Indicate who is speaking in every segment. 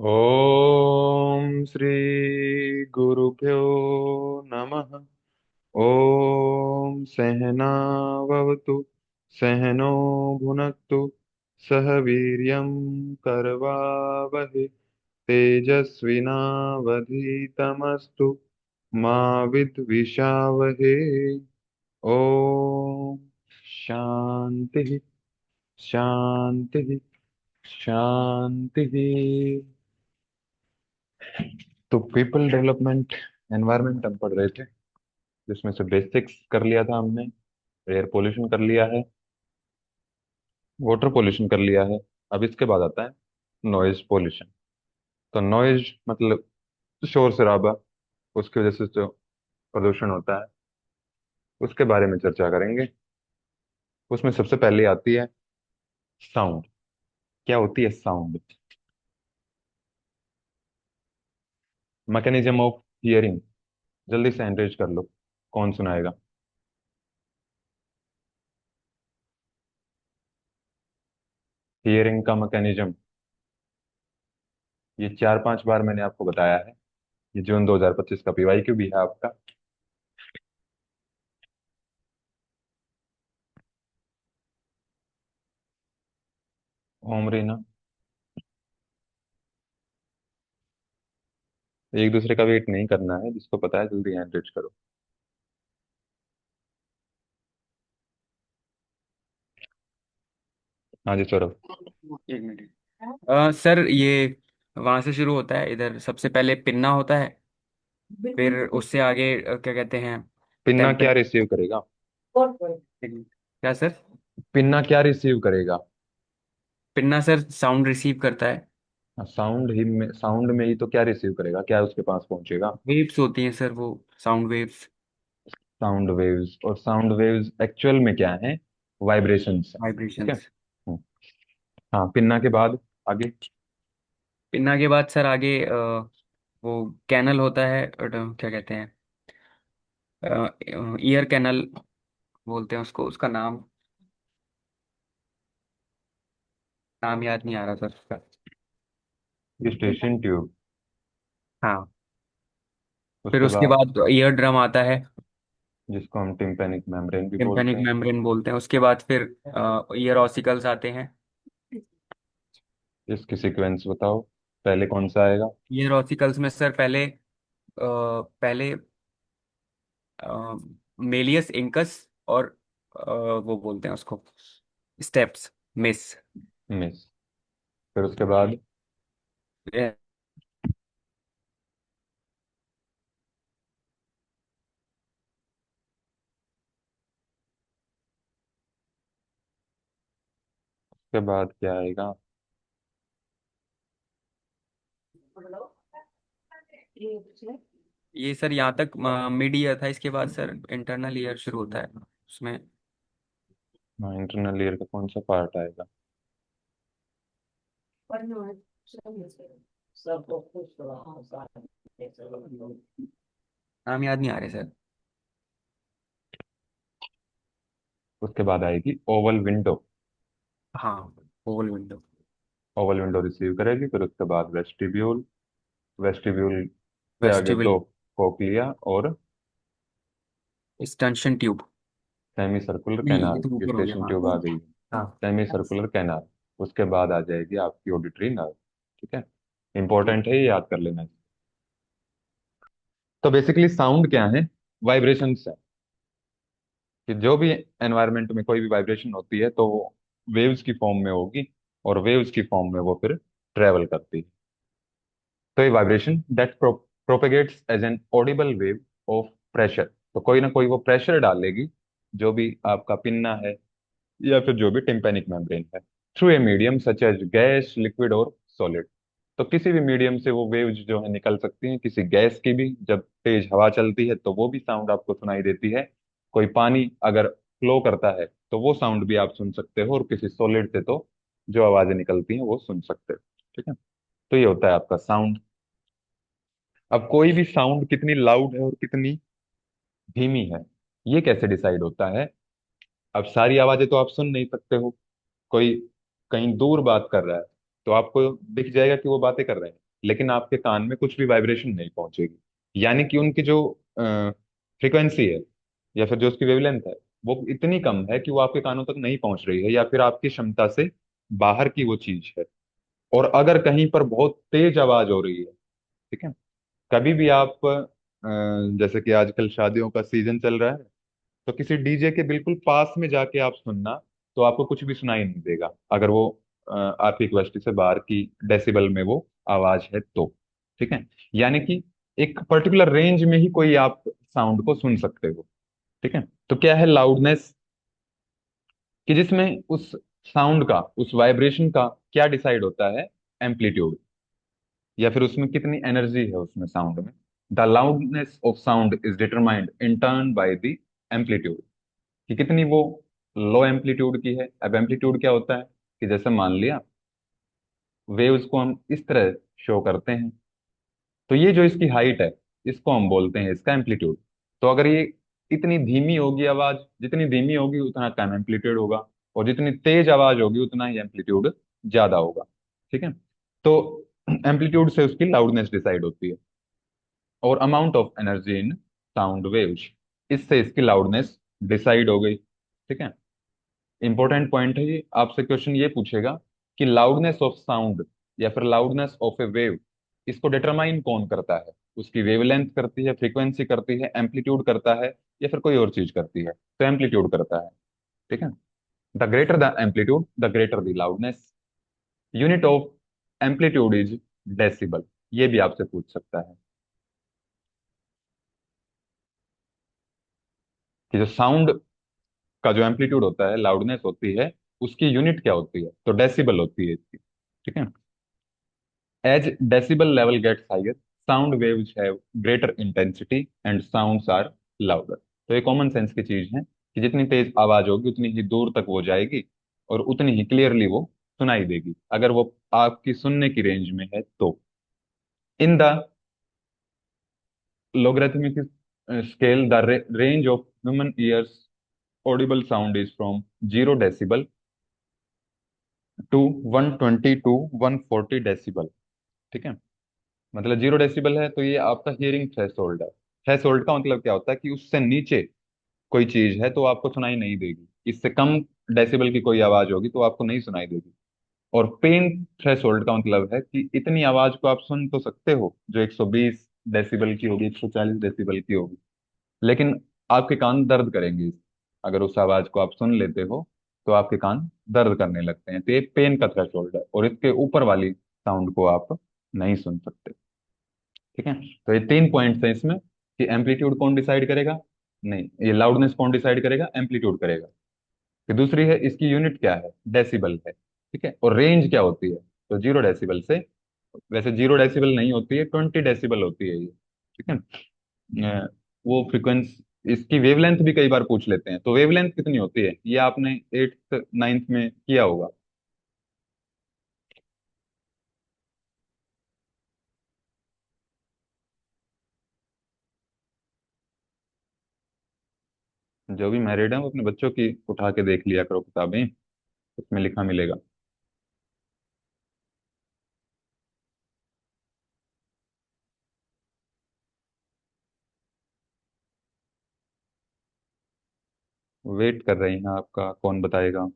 Speaker 1: ओम श्री गुरुभ्यो नमः। ओम सहना भवतु, सहनो भुनक्तु, सह वीर्यं करवावहै, तेजस्विनावधीतमस्तु मा विद्विषावहै। ओम शांति शांति शांति। तो पीपल डेवलपमेंट एनवायरनमेंट हम पढ़ रहे थे, जिसमें से बेसिक्स कर लिया था हमने। एयर पोल्यूशन कर लिया है, वाटर पोल्यूशन कर लिया है। अब इसके बाद आता है नॉइज पोल्यूशन। तो नॉइज मतलब शोर शराबा, उसकी वजह से जो प्रदूषण होता है उसके बारे में चर्चा करेंगे। उसमें सबसे पहले आती है साउंड। क्या होती है साउंड? Mechanism of hearing. जल्दी से एनरेज कर लो, कौन सुनाएगा? हियरिंग का मैकेनिज्म, ये 4-5 बार मैंने आपको बताया है। ये जून 2025 का पीवाईक्यू भी है आपका। ओम रीना, एक दूसरे का वेट नहीं करना है, जिसको पता है जल्दी हैंड रेज करो। हाँ जी सौरभ।
Speaker 2: एक मिनट। सर ये वहां से शुरू होता है। इधर सबसे पहले पिन्ना होता है। फिर उससे आगे क्या कहते हैं?
Speaker 1: पिन्ना क्या
Speaker 2: टेम्परेचर।
Speaker 1: रिसीव करेगा?
Speaker 2: क्या सर?
Speaker 1: पिन्ना क्या रिसीव करेगा?
Speaker 2: पिन्ना सर साउंड रिसीव करता है।
Speaker 1: साउंड में ही तो क्या रिसीव करेगा, क्या उसके पास पहुंचेगा?
Speaker 2: वेव्स होती हैं सर, वो साउंड वेव्स।
Speaker 1: Sound waves. और साउंड वेव्स एक्चुअल में क्या है? वाइब्रेशंस है, ठीक है।
Speaker 2: वाइब्रेशंस।
Speaker 1: हाँ, पिन्ना के बाद आगे?
Speaker 2: पिन्ना के बाद सर आगे वो कैनल होता है, और क्या कहते हैं? ईयर कैनल बोलते हैं उसको। उसका नाम नाम याद नहीं आ रहा सर उसका।
Speaker 1: Station tube.
Speaker 2: हाँ। फिर
Speaker 1: उसके
Speaker 2: उसके
Speaker 1: बाद
Speaker 2: बाद ईयर ड्रम आता है।
Speaker 1: जिसको हम टिम्पैनिक मेम्ब्रेन भी बोलते
Speaker 2: टिम्पैनिक
Speaker 1: हैं।
Speaker 2: मेम्ब्रेन बोलते हैं। उसके बाद फिर ईयर ऑसिकल्स आते हैं।
Speaker 1: इसकी सीक्वेंस बताओ, पहले कौन सा आएगा?
Speaker 2: ईयर ऑसिकल्स में सर पहले मेलियस इंकस, और वो बोलते हैं उसको स्टेप्स मिस।
Speaker 1: मिस। फिर उसके बाद उसके बाद क्या आएगा?
Speaker 2: ये सर यहाँ तक मिड ईयर था। इसके बाद सर इंटरनल ईयर शुरू होता है उसमें।
Speaker 1: हाँ, इंटरनल ईयर का कौन सा पार्ट आएगा?
Speaker 2: नाम याद नहीं आ रहे सर।
Speaker 1: उसके बाद आएगी ओवल विंडो।
Speaker 2: हाँ, Oval window.
Speaker 1: Oval window receive करेगी। फिर उसके बाद वेस्टिब्यूल। वेस्टिब्यूल से आगे
Speaker 2: वेस्टिबल।
Speaker 1: दो कोक्लिया और
Speaker 2: स्टंशन ट्यूब।
Speaker 1: सेमी सर्कुलर
Speaker 2: नहीं, ये
Speaker 1: कैनाल।
Speaker 2: तो ऊपर हो गया।
Speaker 1: gestation
Speaker 2: हाँ।
Speaker 1: ट्यूब आ गई।
Speaker 2: हाँ।
Speaker 1: Semi circular canal. उसके बाद आ जाएगी आपकी ऑडिटरी नर्व। ठीक है, इंपॉर्टेंट है, ये याद कर लेना। तो बेसिकली साउंड क्या है? वाइब्रेशंस है। कि जो भी एनवायरनमेंट में कोई भी वाइब्रेशन होती है तो वो वेव्स की फॉर्म में होगी, और वेव्स की फॉर्म में वो फिर ट्रेवल करती है। तो ये vibration that propagates as an audible wave of pressure. तो कोई ना कोई वो प्रेशर डालेगी, जो भी आपका पिन्ना है या फिर जो भी टिम्पैनिक मेम्ब्रेन है, through a medium such as gas, liquid और सॉलिड। तो किसी भी मीडियम से वो वेव्स जो है निकल सकती हैं। किसी गैस की भी, जब तेज हवा चलती है तो वो भी साउंड आपको सुनाई देती है। कोई पानी अगर फ्लो करता है तो वो साउंड भी आप सुन सकते हो, और किसी सॉलिड से तो जो आवाजें निकलती हैं वो सुन सकते हो। ठीक है, तो ये होता है आपका साउंड। अब कोई भी साउंड कितनी लाउड है और कितनी धीमी है, ये कैसे डिसाइड होता है? अब सारी आवाजें तो आप सुन नहीं सकते हो। कोई कहीं दूर बात कर रहा है तो आपको दिख जाएगा कि वो बातें कर रहे हैं, लेकिन आपके कान में कुछ भी वाइब्रेशन नहीं पहुंचेगी। यानी कि उनकी जो फ्रिक्वेंसी है या फिर जो उसकी वेवलेंथ है, वो इतनी कम है कि वो आपके कानों तक नहीं पहुंच रही है, या फिर आपकी क्षमता से बाहर की वो चीज है। और अगर कहीं पर बहुत तेज आवाज हो रही है, ठीक है, कभी भी आप जैसे कि आजकल शादियों का सीजन चल रहा है, तो किसी डीजे के बिल्कुल पास में जाके आप सुनना, तो आपको कुछ भी सुनाई नहीं देगा, अगर वो आपकी कैपेसिटी से बाहर की डेसिबल में वो आवाज है तो। ठीक है, यानी कि एक पर्टिकुलर रेंज में ही कोई आप साउंड को सुन सकते हो। ठीक है, तो क्या है लाउडनेस, कि जिसमें उस साउंड का, उस वाइब्रेशन का क्या डिसाइड होता है, एम्पलीट्यूड, या फिर उसमें कितनी एनर्जी है उसमें साउंड में। The loudness of sound is determined in turn by the amplitude, कि कितनी वो लो एम्पलीट्यूड की है। अब एम्पलीट्यूड क्या होता है, कि जैसे मान लिया वेव्स को हम इस तरह शो करते हैं, तो ये जो इसकी हाइट है, इसको हम बोलते हैं इसका एम्पलीट्यूड। तो अगर ये इतनी धीमी होगी आवाज, जितनी धीमी होगी उतना कम एम्पलीट्यूड होगा, और जितनी तेज आवाज होगी उतना ही एम्पलीट्यूड ज्यादा होगा। ठीक है, तो एम्पलीट्यूड से उसकी लाउडनेस डिसाइड होती है, और amount of energy in sound waves, इससे इसकी लाउडनेस डिसाइड हो गई। ठीक है, इंपॉर्टेंट पॉइंट है ये, आपसे क्वेश्चन ये पूछेगा कि लाउडनेस ऑफ साउंड या फिर लाउडनेस ऑफ ए वेव, इसको डिटरमाइन कौन करता है, उसकी वेवलेंथ करती है, फ्रीक्वेंसी करती है, एम्पलीट्यूड करता है, या फिर कोई और चीज करती है, तो एम्पलीट्यूड करता है। ठीक है, the greater the amplitude the greater the loudness, unit of amplitude is decibel, ये भी आपसे पूछ सकता है कि जो साउंड का जो एम्पलीट्यूड होता है, लाउडनेस होती है, उसकी यूनिट क्या होती है, तो डेसिबल होती है इसकी। ठीक है, as decibel level gets higher, sound waves have greater intensity and sounds are louder। तो ये कॉमन सेंस की चीज है कि जितनी तेज आवाज होगी उतनी ही दूर तक वो जाएगी, और उतनी ही क्लियरली वो सुनाई देगी, अगर वो आपकी सुनने की रेंज में है तो। In the logarithmic scale, the range of human ears audible sound is from 0 decibel to 120 to 140 decibel. ठीक है, मतलब 0 डेसिबल है तो ये आपका हियरिंग थ्रेशोल्ड है। थ्रेशोल्ड का मतलब क्या होता है, कि उससे नीचे कोई चीज है तो आपको सुनाई नहीं देगी, इससे कम डेसिबल की कोई आवाज होगी तो आपको नहीं सुनाई देगी। और पेन थ्रेशोल्ड का मतलब है कि इतनी आवाज को आप सुन तो सकते हो जो 120 डेसिबल की होगी, 140 डेसिबल की होगी, लेकिन आपके कान दर्द करेंगे। अगर उस आवाज को आप सुन लेते हो तो आपके कान दर्द करने लगते हैं, तो ये पेन का थ्रेशोल्ड है, और इसके ऊपर वाली साउंड को आप नहीं सुन सकते। ठीक है, तो ये 3 पॉइंट्स हैं इसमें, कि एम्पलीट्यूड कौन डिसाइड करेगा, नहीं ये लाउडनेस कौन डिसाइड करेगा, एम्पलीट्यूड करेगा। फिर दूसरी है इसकी यूनिट क्या है, डेसिबल है। ठीक है, और रेंज क्या होती है, तो 0 डेसिबल से, वैसे 0 डेसिबल नहीं होती है, 20 डेसिबल होती है ये। ठीक है, वो फ्रिक्वेंसी, इसकी वेवलेंथ भी कई बार पूछ लेते हैं, तो वेवलेंथ कितनी होती है ये आपने एट्थ नाइन्थ में किया होगा। जो भी मैरिड है वो अपने बच्चों की उठा के देख लिया करो किताबें, उसमें लिखा मिलेगा। वेट कर रही हैं आपका, कौन बताएगा।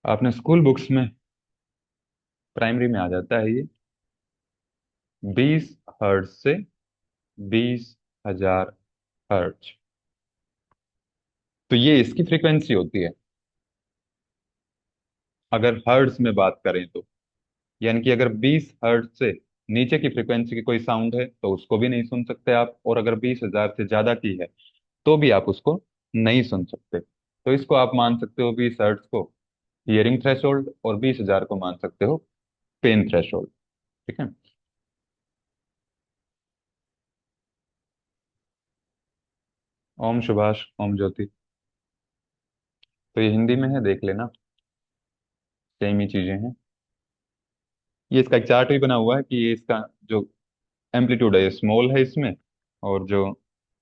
Speaker 1: आपने स्कूल बुक्स में, प्राइमरी में आ जाता है ये, 20 हर्ट्ज से 20,000 हर्ट्ज, तो ये इसकी फ्रीक्वेंसी होती है, अगर हर्ट्ज में बात करें तो। यानी कि अगर 20 हर्ट्ज से नीचे की फ्रीक्वेंसी की कोई साउंड है तो उसको भी नहीं सुन सकते आप, और अगर 20,000 से ज्यादा की है तो भी आप उसको नहीं सुन सकते। तो इसको आप मान सकते हो 20 हर्ट्ज को हियरिंग थ्रेशोल्ड, और 20,000 को मान सकते हो पेन थ्रेशोल्ड। ठीक है, ओम सुभाष ओम ज्योति, तो ये हिंदी में है, देख लेना, सेम ही चीजें हैं। ये इसका एक चार्ट भी बना हुआ है कि ये इसका जो एम्पलीट्यूड है ये स्मॉल है इसमें, और जो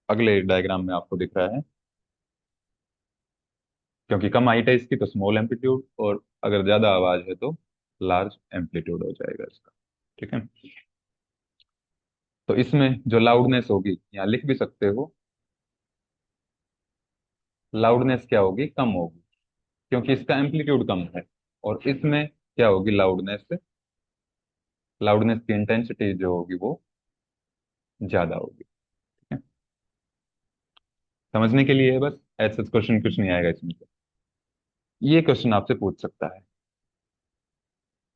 Speaker 1: अगले डायग्राम में आपको दिख रहा है, क्योंकि कम हाइट है इसकी तो स्मॉल एम्पलीट्यूड, और अगर ज्यादा आवाज है तो लार्ज एम्पलीट्यूड हो जाएगा इसका। ठीक है। तो इसमें जो लाउडनेस होगी, यहाँ लिख भी सकते हो, लाउडनेस क्या होगी, कम होगी, क्योंकि इसका एम्पलीट्यूड कम है। और इसमें क्या होगी, लाउडनेस, लाउडनेस की इंटेंसिटी जो होगी वो ज्यादा होगी। ठीक है? समझने के लिए है बस, ऐसा क्वेश्चन कुछ नहीं आएगा इसमें से। ये क्वेश्चन आपसे पूछ सकता है,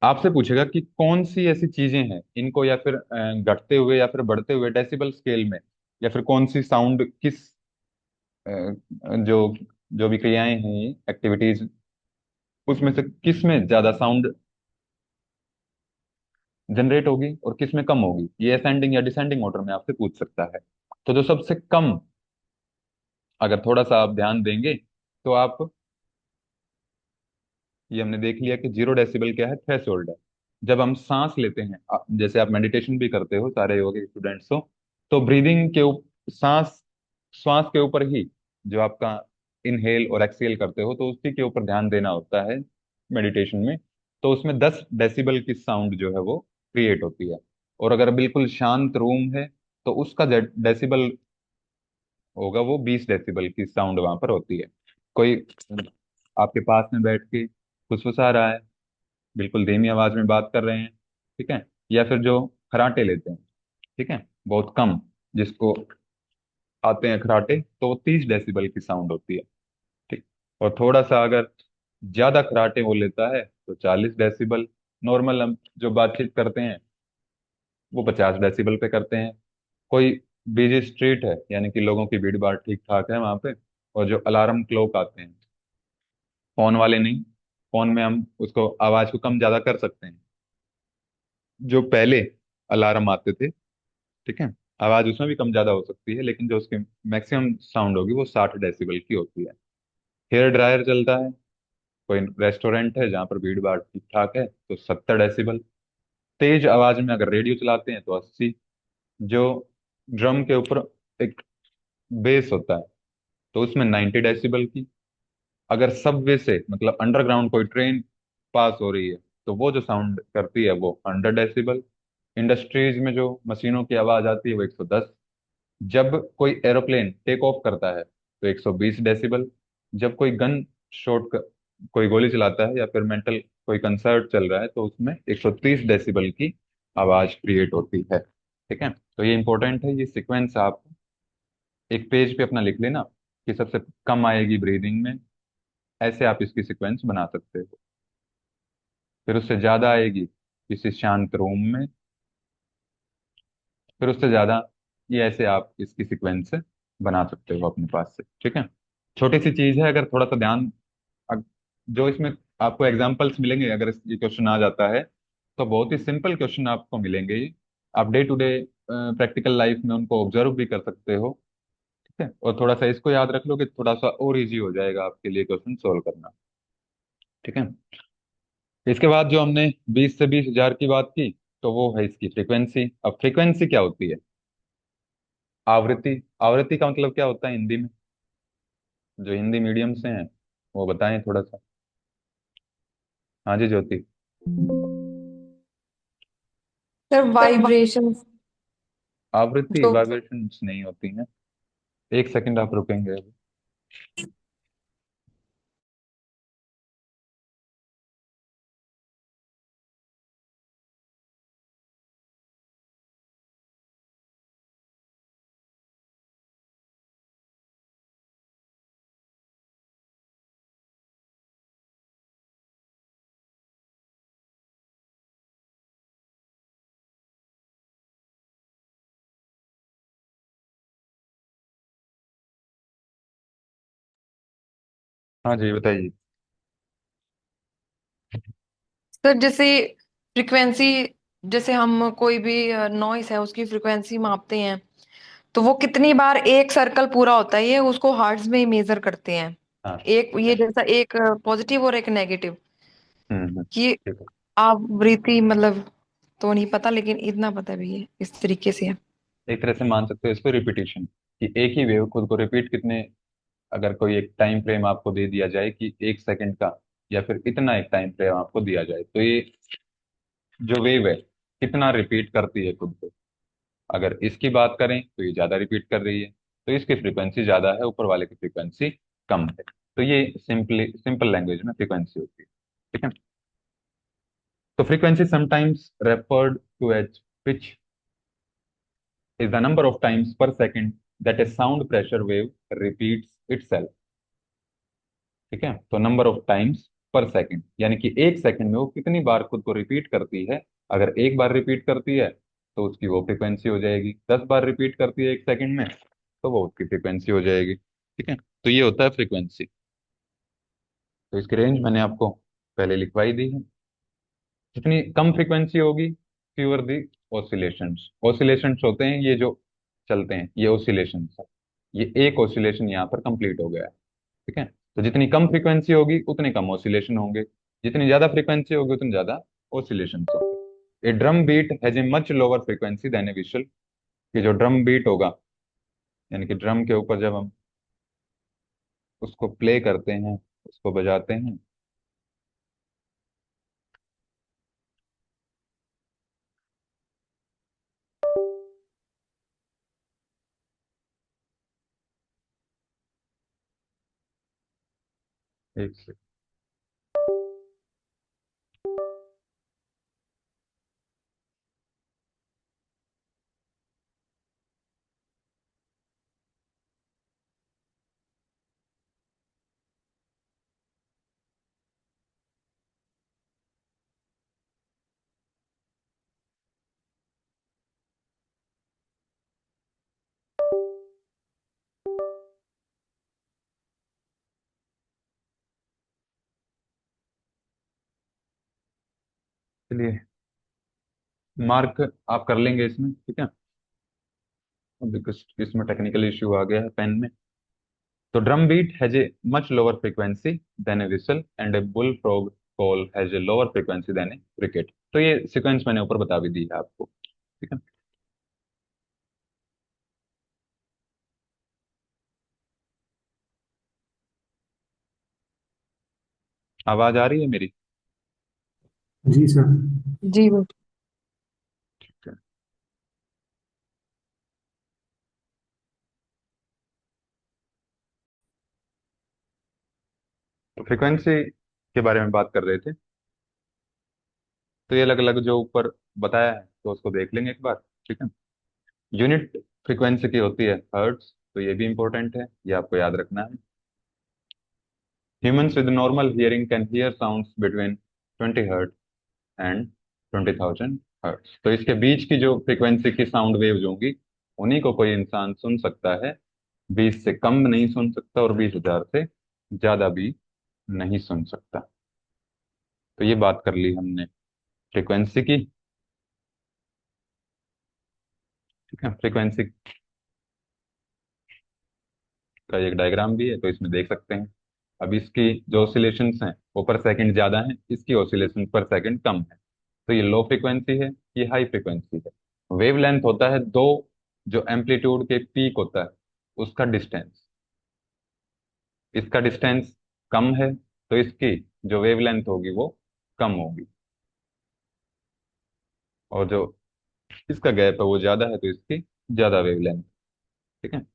Speaker 1: आपसे पूछेगा कि कौन सी ऐसी चीजें हैं, इनको या फिर घटते हुए या फिर बढ़ते हुए डेसिबल स्केल में, या फिर कौन सी साउंड किस जो जो भी क्रियाएं हैं, एक्टिविटीज, उसमें से किस में ज्यादा साउंड जनरेट होगी और किस में कम होगी। ये असेंडिंग या डिसेंडिंग ऑर्डर में आपसे पूछ सकता है। तो जो सबसे कम, अगर थोड़ा सा आप ध्यान देंगे तो आप, ये हमने देख लिया कि 0 डेसिबल क्या है, थ्रेशोल्ड है। जब हम सांस लेते हैं, जैसे आप मेडिटेशन भी करते हो सारे योगा के स्टूडेंट्स हो, तो ब्रीदिंग के सांस, श्वास के ऊपर ही जो आपका इनहेल और एक्सहेल करते हो, तो उसी के ऊपर ध्यान देना होता है मेडिटेशन में। तो उसमें 10 डेसिबल की साउंड जो है वो क्रिएट होती है। और अगर बिल्कुल शांत रूम है तो उसका डेसिबल होगा वो 20 डेसिबल की साउंड वहां पर होती है। कोई आपके पास में बैठ के फुसफुसा रहा है, बिल्कुल धीमी आवाज में बात कर रहे हैं, ठीक है, या फिर जो खराटे लेते हैं, ठीक है, बहुत कम, जिसको आते हैं खराटे, तो वो 30 डेसिबल की साउंड होती है। ठीक। और थोड़ा सा अगर ज्यादा खराटे वो लेता है तो 40 डेसिबल। नॉर्मल हम जो बातचीत करते हैं वो 50 डेसिबल पे करते हैं। कोई बिजी स्ट्रीट है, यानी कि लोगों की भीड़ भाड़ ठीक ठाक है वहां पे, और जो अलार्म क्लॉक आते हैं, फोन वाले नहीं, फोन में हम उसको आवाज को कम ज्यादा कर सकते हैं। जो पहले अलार्म आते थे, ठीक है, आवाज उसमें भी कम ज्यादा हो सकती है, लेकिन जो उसकी मैक्सिमम साउंड होगी वो 60 डेसिबल की होती है। हेयर ड्रायर चलता है, कोई रेस्टोरेंट है जहाँ पर भीड़ भाड़ ठीक ठाक है तो 70 डेसिबल। तेज आवाज में अगर रेडियो चलाते हैं तो 80। जो ड्रम के ऊपर एक बेस होता है तो उसमें 90 डेसिबल की। अगर सबवे से, मतलब अंडरग्राउंड कोई ट्रेन पास हो रही है, तो वो जो साउंड करती है वो 100 डेसिबल। इंडस्ट्रीज में जो मशीनों की आवाज आती है वो 110। जब कोई एरोप्लेन टेक ऑफ करता है तो 120 डेसिबल। जब कोई गन शॉट, कोई गोली चलाता है, या फिर मेंटल कोई कंसर्ट चल रहा है, तो उसमें 130 डेसिबल की आवाज क्रिएट होती है। ठीक है। तो ये इंपॉर्टेंट है, ये सीक्वेंस आप एक पेज पे अपना लिख लेना कि सबसे कम आएगी ब्रीदिंग में, ऐसे आप इसकी सीक्वेंस बना सकते हो। फिर उससे ज्यादा आएगी किसी शांत रूम में, फिर उससे ज्यादा, ये ऐसे आप इसकी सीक्वेंस बना सकते हो अपने पास से। ठीक है। छोटी सी चीज है, अगर थोड़ा सा ध्यान, जो इसमें आपको एग्जांपल्स मिलेंगे, अगर ये क्वेश्चन आ जाता है तो बहुत ही सिंपल क्वेश्चन आपको मिलेंगे ये। आप day to day practical life में उनको ऑब्जर्व भी कर सकते हो। ठीक है। और थोड़ा सा इसको याद रख लो कि थोड़ा सा और इजी हो जाएगा आपके लिए क्वेश्चन सोल्व करना। ठीक है। इसके बाद जो हमने 20 से 20 हजार की बात की, तो वो है इसकी फ्रीक्वेंसी। अब फ्रीक्वेंसी क्या होती है, आवृत्ति। आवृत्ति का मतलब क्या होता है हिंदी में, जो हिंदी मीडियम से हैं वो बताएं थोड़ा सा। हाँ जी ज्योति।
Speaker 3: सर वाइब्रेशन
Speaker 1: आवृत्ति
Speaker 3: जो
Speaker 1: वाइब्रेशंस नहीं होती हैं। एक सेकंड आप रुकेंगे अभी। हाँ जी बताइए।
Speaker 3: सर जैसे फ्रीक्वेंसी, जैसे हम कोई भी नॉइस है उसकी फ्रीक्वेंसी मापते हैं तो वो कितनी बार एक सर्कल पूरा होता है, ये उसको हर्ट्ज में ही मेजर करते हैं।
Speaker 1: हाँ।
Speaker 3: एक ये जैसा एक पॉजिटिव और एक नेगेटिव कि
Speaker 1: ठीक
Speaker 3: आवृत्ति मतलब तो नहीं पता, लेकिन इतना पता भी है इस तरीके से है।
Speaker 1: एक तरह से मान सकते हो इसको रिपीटिशन, कि एक ही वेव खुद को रिपीट कितने, अगर कोई एक टाइम फ्रेम आपको दे दिया जाए कि 1 सेकंड का, या फिर इतना एक टाइम फ्रेम आपको दिया जाए, तो ये जो वेव है कितना रिपीट करती है खुद को। अगर इसकी बात करें तो ये ज्यादा रिपीट कर रही है, तो इसकी फ्रीक्वेंसी ज्यादा है, ऊपर वाले की फ्रीक्वेंसी कम है। तो ये सिंपली सिंपल लैंग्वेज में फ्रीक्वेंसी होती है। ठीक है। तो frequency sometimes referred to as pitch is the number of times per second that a sound pressure wave repeats itself. ठीक है। तो number of times per second, यानी कि 1 सेकंड में वो कितनी बार खुद को रिपीट करती है। अगर एक बार रिपीट करती है तो उसकी वो फ्रीक्वेंसी हो जाएगी, 10 बार रिपीट करती है 1 सेकंड में तो वो उसकी फ्रीक्वेंसी हो जाएगी। ठीक है। तो ये होता है फ्रीक्वेंसी। तो इसकी रेंज मैंने आपको पहले लिखवाई दी है। जितनी कम फ्रीक्वेंसी होगी, फ्यूअर दी ऑसिलेशंस। ऑसिलेशंस होते हैं ये जो चलते हैं, ये ऑसिलेशंस है। ये एक ऑसिलेशन यहाँ पर कंप्लीट हो गया है। ठीक है। तो जितनी कम फ्रीक्वेंसी होगी उतने कम ऑसिलेशन होंगे, जितनी ज्यादा फ्रीक्वेंसी होगी उतनी ज्यादा ऑसिलेशन होंगे। A drum beat has a much lower frequency than a whistle. कि जो ड्रम बीट होगा, यानी कि ड्रम के ऊपर जब हम उसको प्ले करते हैं, उसको बजाते हैं, एक से, चलिए मार्क आप कर लेंगे इसमें। ठीक है। बिकॉज इसमें टेक्निकल इश्यू आ गया है पेन में। तो drum beat has a much lower frequency than a whistle and a bullfrog call has a lower frequency than a cricket. तो ये सीक्वेंस मैंने ऊपर बता भी दी है आपको। ठीक है। आवाज आ रही है मेरी?
Speaker 4: जी सर।
Speaker 3: जी बिल्कुल।
Speaker 1: ठीक है। तो फ्रीक्वेंसी के बारे में बात कर रहे थे। तो ये अलग अलग जो ऊपर बताया है तो उसको देख लेंगे एक बार। ठीक है। यूनिट फ्रीक्वेंसी की होती है हर्ट्स, तो ये भी इंपॉर्टेंट है, ये आपको याद रखना है। Humans with normal hearing can hear sounds between 20 hertz and 20,000 hertz. तो इसके बीच की जो फ्रीक्वेंसी की साउंड वेव्स होंगी उन्हीं को कोई इंसान सुन सकता है। 20 से कम नहीं सुन सकता और 20,000 से ज्यादा भी नहीं सुन सकता। तो ये बात कर ली हमने फ्रीक्वेंसी की। ठीक है। फ्रीक्वेंसी का एक डायग्राम भी है तो इसमें देख सकते हैं। अब इसकी जो ऑसिलेशंस हैं वो पर सेकंड ज्यादा हैं, इसकी ऑसिलेशन पर सेकंड कम है। तो ये लो फ्रीक्वेंसी है, ये हाई फ्रीक्वेंसी है। वेवलेंथ होता है दो, जो एम्पलीट्यूड के पीक होता है उसका डिस्टेंस। इसका डिस्टेंस कम है तो इसकी जो वेवलेंथ होगी वो कम होगी, और जो इसका गैप है वो ज्यादा है तो इसकी ज्यादा वेवलेंथ। ठीक है।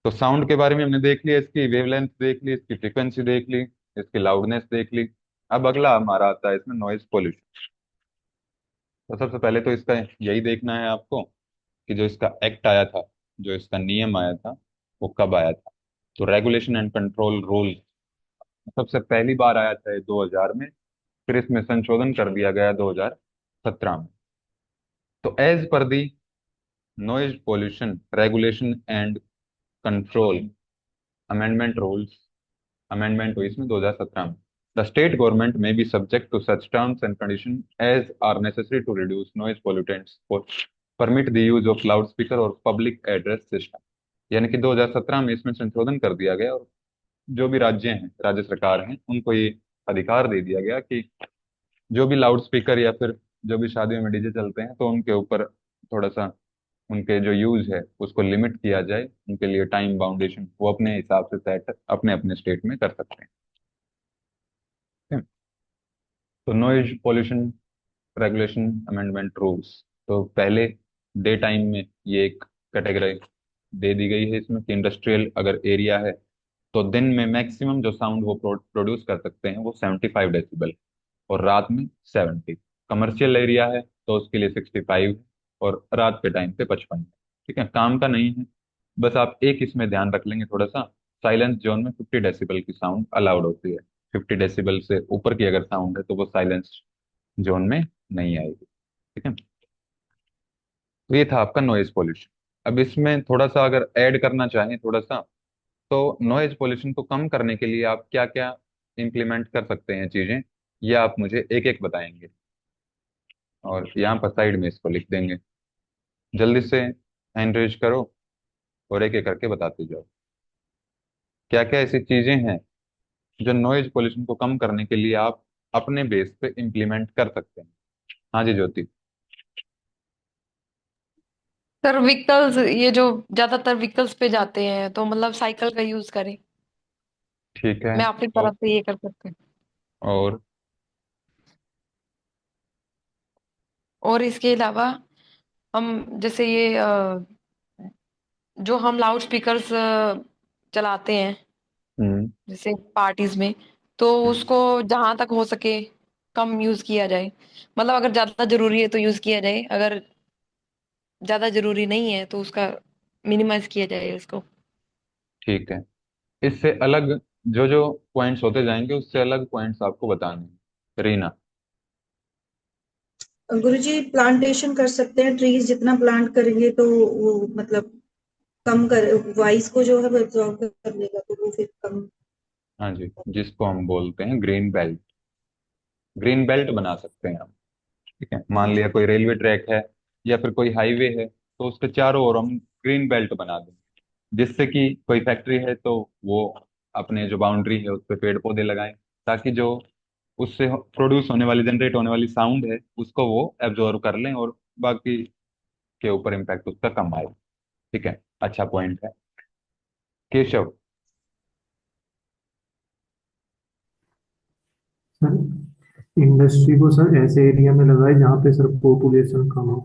Speaker 1: तो साउंड के बारे में हमने देख लिया, इसकी वेवलेंथ देख ली, इसकी फ्रीक्वेंसी देख ली, इसकी लाउडनेस देख ली। अब अगला हमारा आता है इसमें नॉइज पोल्यूशन। तो सबसे पहले तो इसका यही देखना है आपको कि जो इसका एक्ट आया था, जो इसका नियम आया था, वो कब आया था। तो रेगुलेशन एंड कंट्रोल रूल सबसे पहली बार आया था ये 2000 में, फिर इसमें संशोधन कर दिया गया 2017 में। तो as per the noise pollution regulation and control amendment rules, amendment हुई इसमें 2017 में। द स्टेट गवर्नमेंट में be subject to such terms and condition as are necessary to reduce noise pollutants for permit the use of loudspeaker और public address system. यानी कि 2017 में इसमें संशोधन कर दिया गया, और जो भी राज्य हैं, राज्य सरकार हैं, उनको ये अधिकार दे दिया गया कि जो भी लाउड स्पीकर या फिर जो भी शादियों में डीजे चलते हैं तो उनके ऊपर थोड़ा सा उनके जो यूज है उसको लिमिट किया जाए, उनके लिए टाइम बाउंडेशन वो अपने हिसाब से सेट अपने अपने स्टेट में कर सकते हैं। ठीक है? तो noise pollution regulation amendment rules, तो पहले डे टाइम में ये एक कैटेगरी दे दी गई है इसमें कि इंडस्ट्रियल अगर एरिया है तो दिन में मैक्सिमम जो साउंड वो प्रोड्यूस कर सकते हैं वो 75 डेसिबल, और रात में 70। कमर्शियल एरिया है तो उसके लिए 65, और रात के टाइम पे 55। ठीक है, काम का नहीं है। बस आप एक इसमें ध्यान रख लेंगे थोड़ा सा, साइलेंस जोन में 50 डेसिबल की साउंड अलाउड होती है। 50 डेसिबल से ऊपर की अगर साउंड है तो वो साइलेंस जोन में नहीं आएगी। ठीक है, तो ये था आपका नॉइज पॉल्यूशन। अब इसमें थोड़ा सा अगर ऐड करना चाहें थोड़ा सा, तो नॉइज पॉल्यूशन को कम करने के लिए आप क्या क्या इम्प्लीमेंट कर सकते हैं चीजें, ये आप मुझे एक एक बताएंगे, और यहाँ पर साइड में इसको लिख देंगे। जल्दी से हैंड रेज करो और एक एक करके बताते जाओ क्या क्या ऐसी चीजें हैं जो नॉइज पोल्यूशन को कम करने के लिए आप अपने बेस पे इम्प्लीमेंट कर सकते हैं। हाँ जी ज्योति।
Speaker 3: सर व्हीकल्स, ये जो ज्यादातर व्हीकल्स पे जाते हैं तो मतलब साइकिल का यूज करें।
Speaker 1: ठीक है।
Speaker 3: मैं अपनी
Speaker 1: और
Speaker 3: तरफ से ये कर सकती हूँ।
Speaker 1: और
Speaker 3: और इसके अलावा हम जैसे ये जो हम लाउड स्पीकर्स चलाते हैं
Speaker 1: हम्म
Speaker 3: जैसे पार्टीज में, तो
Speaker 1: हम्म,
Speaker 3: उसको जहां तक हो सके कम यूज किया जाए। मतलब अगर ज्यादा जरूरी है तो यूज किया जाए, अगर ज्यादा जरूरी नहीं है तो उसका मिनिमाइज किया जाए उसको।
Speaker 1: ठीक है। इससे अलग जो जो पॉइंट्स होते जाएंगे उससे अलग पॉइंट्स आपको बताने हैं, रीना।
Speaker 5: गुरुजी प्लांटेशन कर सकते हैं, ट्रीज जितना प्लांट करेंगे तो वो मतलब कम कर वॉइस को जो है वो एब्जॉर्ब कर लेगा, तो वो फिर कम।
Speaker 1: हाँ जी, जिसको हम बोलते हैं ग्रीन बेल्ट, ग्रीन बेल्ट बना सकते हैं हम। ठीक है,
Speaker 5: हाँ
Speaker 1: मान लिया
Speaker 5: जी।
Speaker 1: कोई रेलवे ट्रैक है या फिर कोई हाईवे है, तो उसके चारों ओर हम ग्रीन बेल्ट बना दें, जिससे कि कोई फैक्ट्री है तो वो अपने जो बाउंड्री है उस पे पेड़ पौधे लगाएं, ताकि जो उससे प्रोड्यूस होने वाली जनरेट होने वाली साउंड है उसको वो एब्जॉर्व कर लें, और बाकी के ऊपर इम्पैक्ट उसका कम आए। ठीक है, अच्छा पॉइंट है। केशव।
Speaker 4: सर इंडस्ट्री को सर ऐसे एरिया में लगाए जहाँ पे सर पॉपुलेशन कम हो।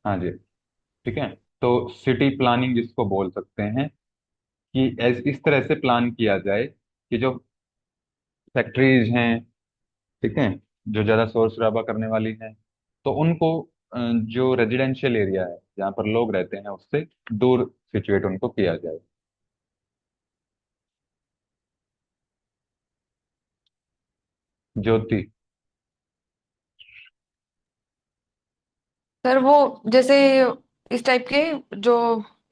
Speaker 1: हाँ जी, ठीक है। तो सिटी प्लानिंग जिसको बोल सकते हैं कि इस तरह से प्लान किया जाए कि जो फैक्ट्रीज हैं, ठीक है, जो ज्यादा शोर शराबा करने वाली हैं, तो उनको जो रेजिडेंशियल एरिया है जहाँ पर लोग रहते हैं उससे दूर सिचुएट उनको किया जाए। ज्योति।
Speaker 3: सर वो जैसे इस टाइप के जो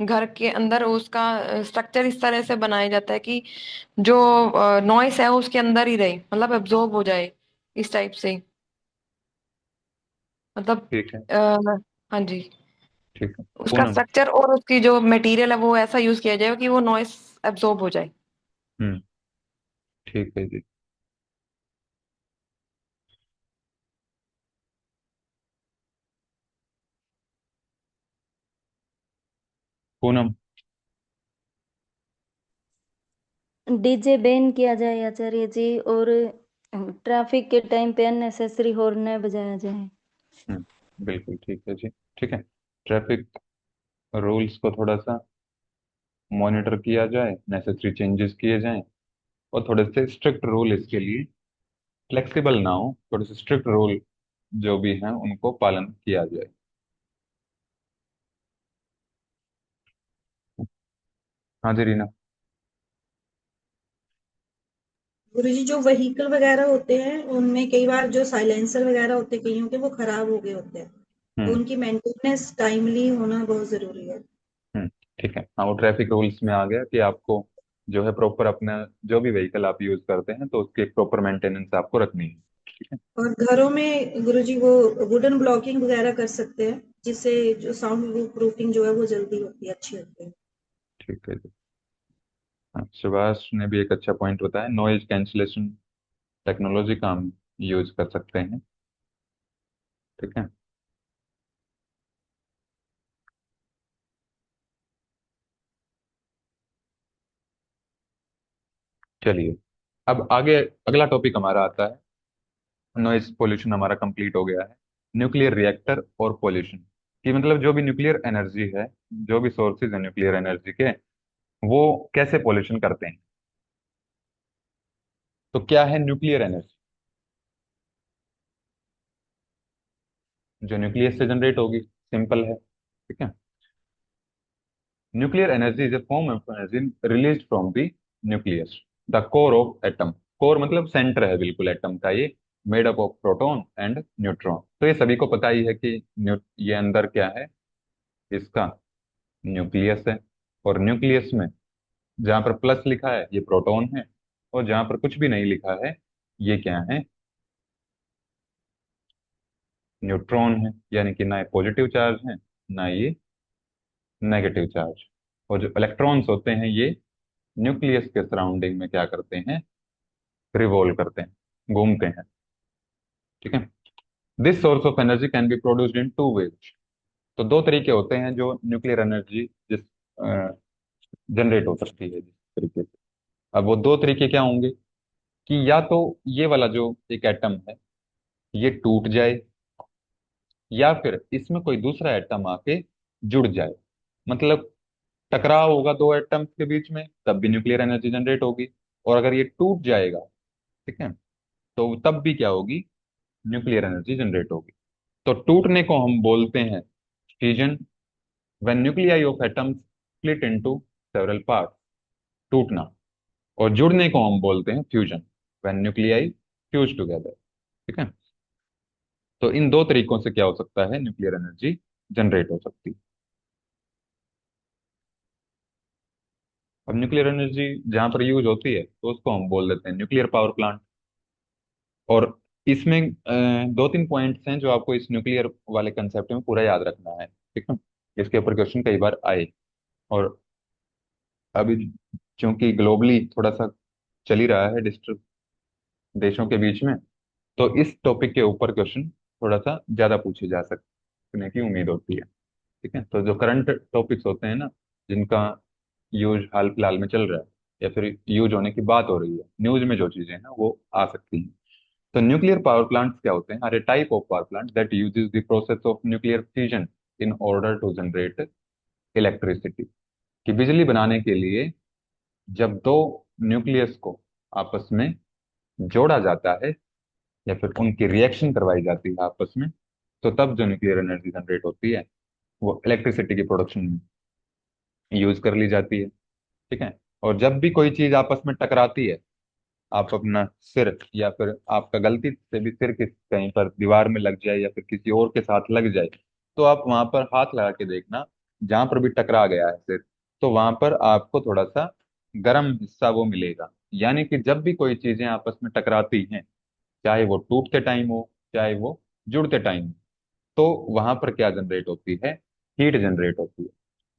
Speaker 3: घर के अंदर उसका स्ट्रक्चर इस तरह से बनाया जाता है कि जो नॉइस है उसके अंदर ही रहे, मतलब एब्जॉर्ब हो जाए इस टाइप से। मतलब
Speaker 1: ठीक है।
Speaker 3: हाँ जी,
Speaker 1: ठीक है।
Speaker 3: उसका
Speaker 1: पूनम।
Speaker 3: स्ट्रक्चर और उसकी जो मटेरियल है वो ऐसा यूज किया जाए कि वो नॉइस एब्जॉर्ब हो जाए।
Speaker 1: हम्म। ठीक है जी। पूनम।
Speaker 6: डीजे बैन किया जाए आचार्य जी, और ट्रैफिक के टाइम पे अननेसेसरी हॉर्न न बजाया जाए।
Speaker 1: बिल्कुल ठीक है जी। ठीक है, ट्रैफिक रूल्स को थोड़ा सा मॉनिटर किया जाए, नेसेसरी चेंजेस किए जाएं, और थोड़े से स्ट्रिक्ट रूल इसके लिए, फ्लेक्सिबल ना हो, थोड़े से स्ट्रिक्ट रूल जो भी हैं उनको पालन किया जाए। हाँ जी रीना।
Speaker 5: गुरुजी जो व्हीकल वगैरह होते हैं उनमें कई बार जो साइलेंसर वगैरह होते हैं कईयों के वो खराब हो गए होते हैं, तो
Speaker 1: हम्म
Speaker 5: उनकी मेंटेनेंस टाइमली होना बहुत जरूरी है।
Speaker 1: हम्म। ठीक है, हाँ वो ट्रैफिक रूल्स में आ गया कि आपको जो है प्रॉपर अपना जो भी व्हीकल आप यूज करते हैं तो उसकी एक प्रॉपर मेंटेनेंस आपको रखनी है। ठीक है।
Speaker 5: और घरों में गुरुजी वो वुडन ब्लॉकिंग वगैरह कर सकते हैं, जिससे जो साउंड प्रूफिंग जो है वो जल्दी होती है, अच्छी होती है।
Speaker 1: ठीक है जी। हाँ, सुभाष ने भी एक अच्छा पॉइंट बताया, नॉइज कैंसिलेशन टेक्नोलॉजी का हम यूज कर सकते हैं। ठीक है। चलिए, अब आगे अगला टॉपिक हमारा आता है, नॉइज पोल्यूशन हमारा कंप्लीट हो गया है। न्यूक्लियर रिएक्टर और पोल्यूशन, कि मतलब जो भी न्यूक्लियर एनर्जी है, जो भी सोर्सेज है न्यूक्लियर एनर्जी के, वो कैसे पोल्यूशन करते हैं। तो क्या है न्यूक्लियर एनर्जी? जो न्यूक्लियस से जनरेट होगी, सिंपल है, ठीक है। Nuclear energy is a form of energy release from the nucleus, the core of atom. Core मतलब सेंटर है बिल्कुल एटम का, ये made up of proton and neutron. तो ये सभी को पता ही है कि ये अंदर क्या है इसका, न्यूक्लियस है। और न्यूक्लियस में जहां पर प्लस लिखा है ये प्रोटॉन है, और जहां पर कुछ भी नहीं लिखा है ये क्या है, न्यूट्रॉन है। यानी कि ना ये पॉजिटिव चार्ज है, ना ये नेगेटिव चार्ज। और जो इलेक्ट्रॉन्स होते हैं ये न्यूक्लियस के सराउंडिंग में क्या करते हैं, रिवॉल्व करते हैं, घूमते हैं, ठीक है। This source of energy can be produced in two ways. तो दो तरीके होते हैं जो न्यूक्लियर एनर्जी जिस जनरेट हो सकती है जिस तरीके से। अब वो दो तरीके क्या होंगे, कि या तो ये वाला जो एक एटम है ये टूट जाए, या फिर इसमें कोई दूसरा एटम आके जुड़ जाए। मतलब टकराव होगा दो एटम्स के बीच में तब भी न्यूक्लियर एनर्जी जनरेट होगी, और अगर ये टूट जाएगा, ठीक है, तो तब भी क्या होगी, न्यूक्लियर एनर्जी जनरेट होगी। तो टूटने को हम बोलते हैं fusion, when nuclei of atoms split into several parts, टूटना। और जुड़ने को हम बोलते हैं fusion, when nuclei fuse together, ठीक है। तो इन दो तरीकों से क्या हो सकता है, न्यूक्लियर एनर्जी जनरेट हो सकती है। अब न्यूक्लियर एनर्जी जहां पर यूज होती है तो उसको हम बोल देते हैं न्यूक्लियर पावर प्लांट। और इसमें दो तीन पॉइंट्स हैं जो आपको इस न्यूक्लियर वाले कंसेप्ट में पूरा याद रखना है, ठीक है। इसके ऊपर क्वेश्चन कई बार आए। और अभी चूंकि ग्लोबली थोड़ा सा चल ही रहा है डिस्टर्ब देशों के बीच में, तो इस टॉपिक के ऊपर क्वेश्चन थोड़ा सा ज्यादा पूछे जा सकने की उम्मीद होती है, ठीक है। तो जो करंट टॉपिक्स होते हैं ना, जिनका यूज हाल फिलहाल में चल रहा है या फिर यूज होने की बात हो रही है, न्यूज में जो चीजें हैं वो आ सकती हैं। तो न्यूक्लियर पावर प्लांट्स क्या होते हैं, are a type of power plant that uses the process of nuclear fusion in order to generate electricity. कि बिजली बनाने के लिए जब दो न्यूक्लियस को आपस में जोड़ा जाता है या फिर उनकी रिएक्शन करवाई जाती है आपस में, तो तब जो न्यूक्लियर एनर्जी जनरेट होती है वो इलेक्ट्रिसिटी की प्रोडक्शन में यूज कर ली जाती है, ठीक है। और जब भी कोई चीज आपस में टकराती है, आप अपना सिर या फिर आपका गलती से भी सिर किस कहीं पर दीवार में लग जाए या फिर किसी और के साथ लग जाए, तो आप वहां पर हाथ लगा के देखना, जहां पर भी टकरा गया है सिर, तो वहां पर आपको थोड़ा सा गर्म हिस्सा वो मिलेगा। यानी कि जब भी कोई चीजें आपस में टकराती हैं, चाहे वो टूटते टाइम हो चाहे वो जुड़ते टाइम हो, तो वहां पर क्या जनरेट होती है, हीट जनरेट होती है।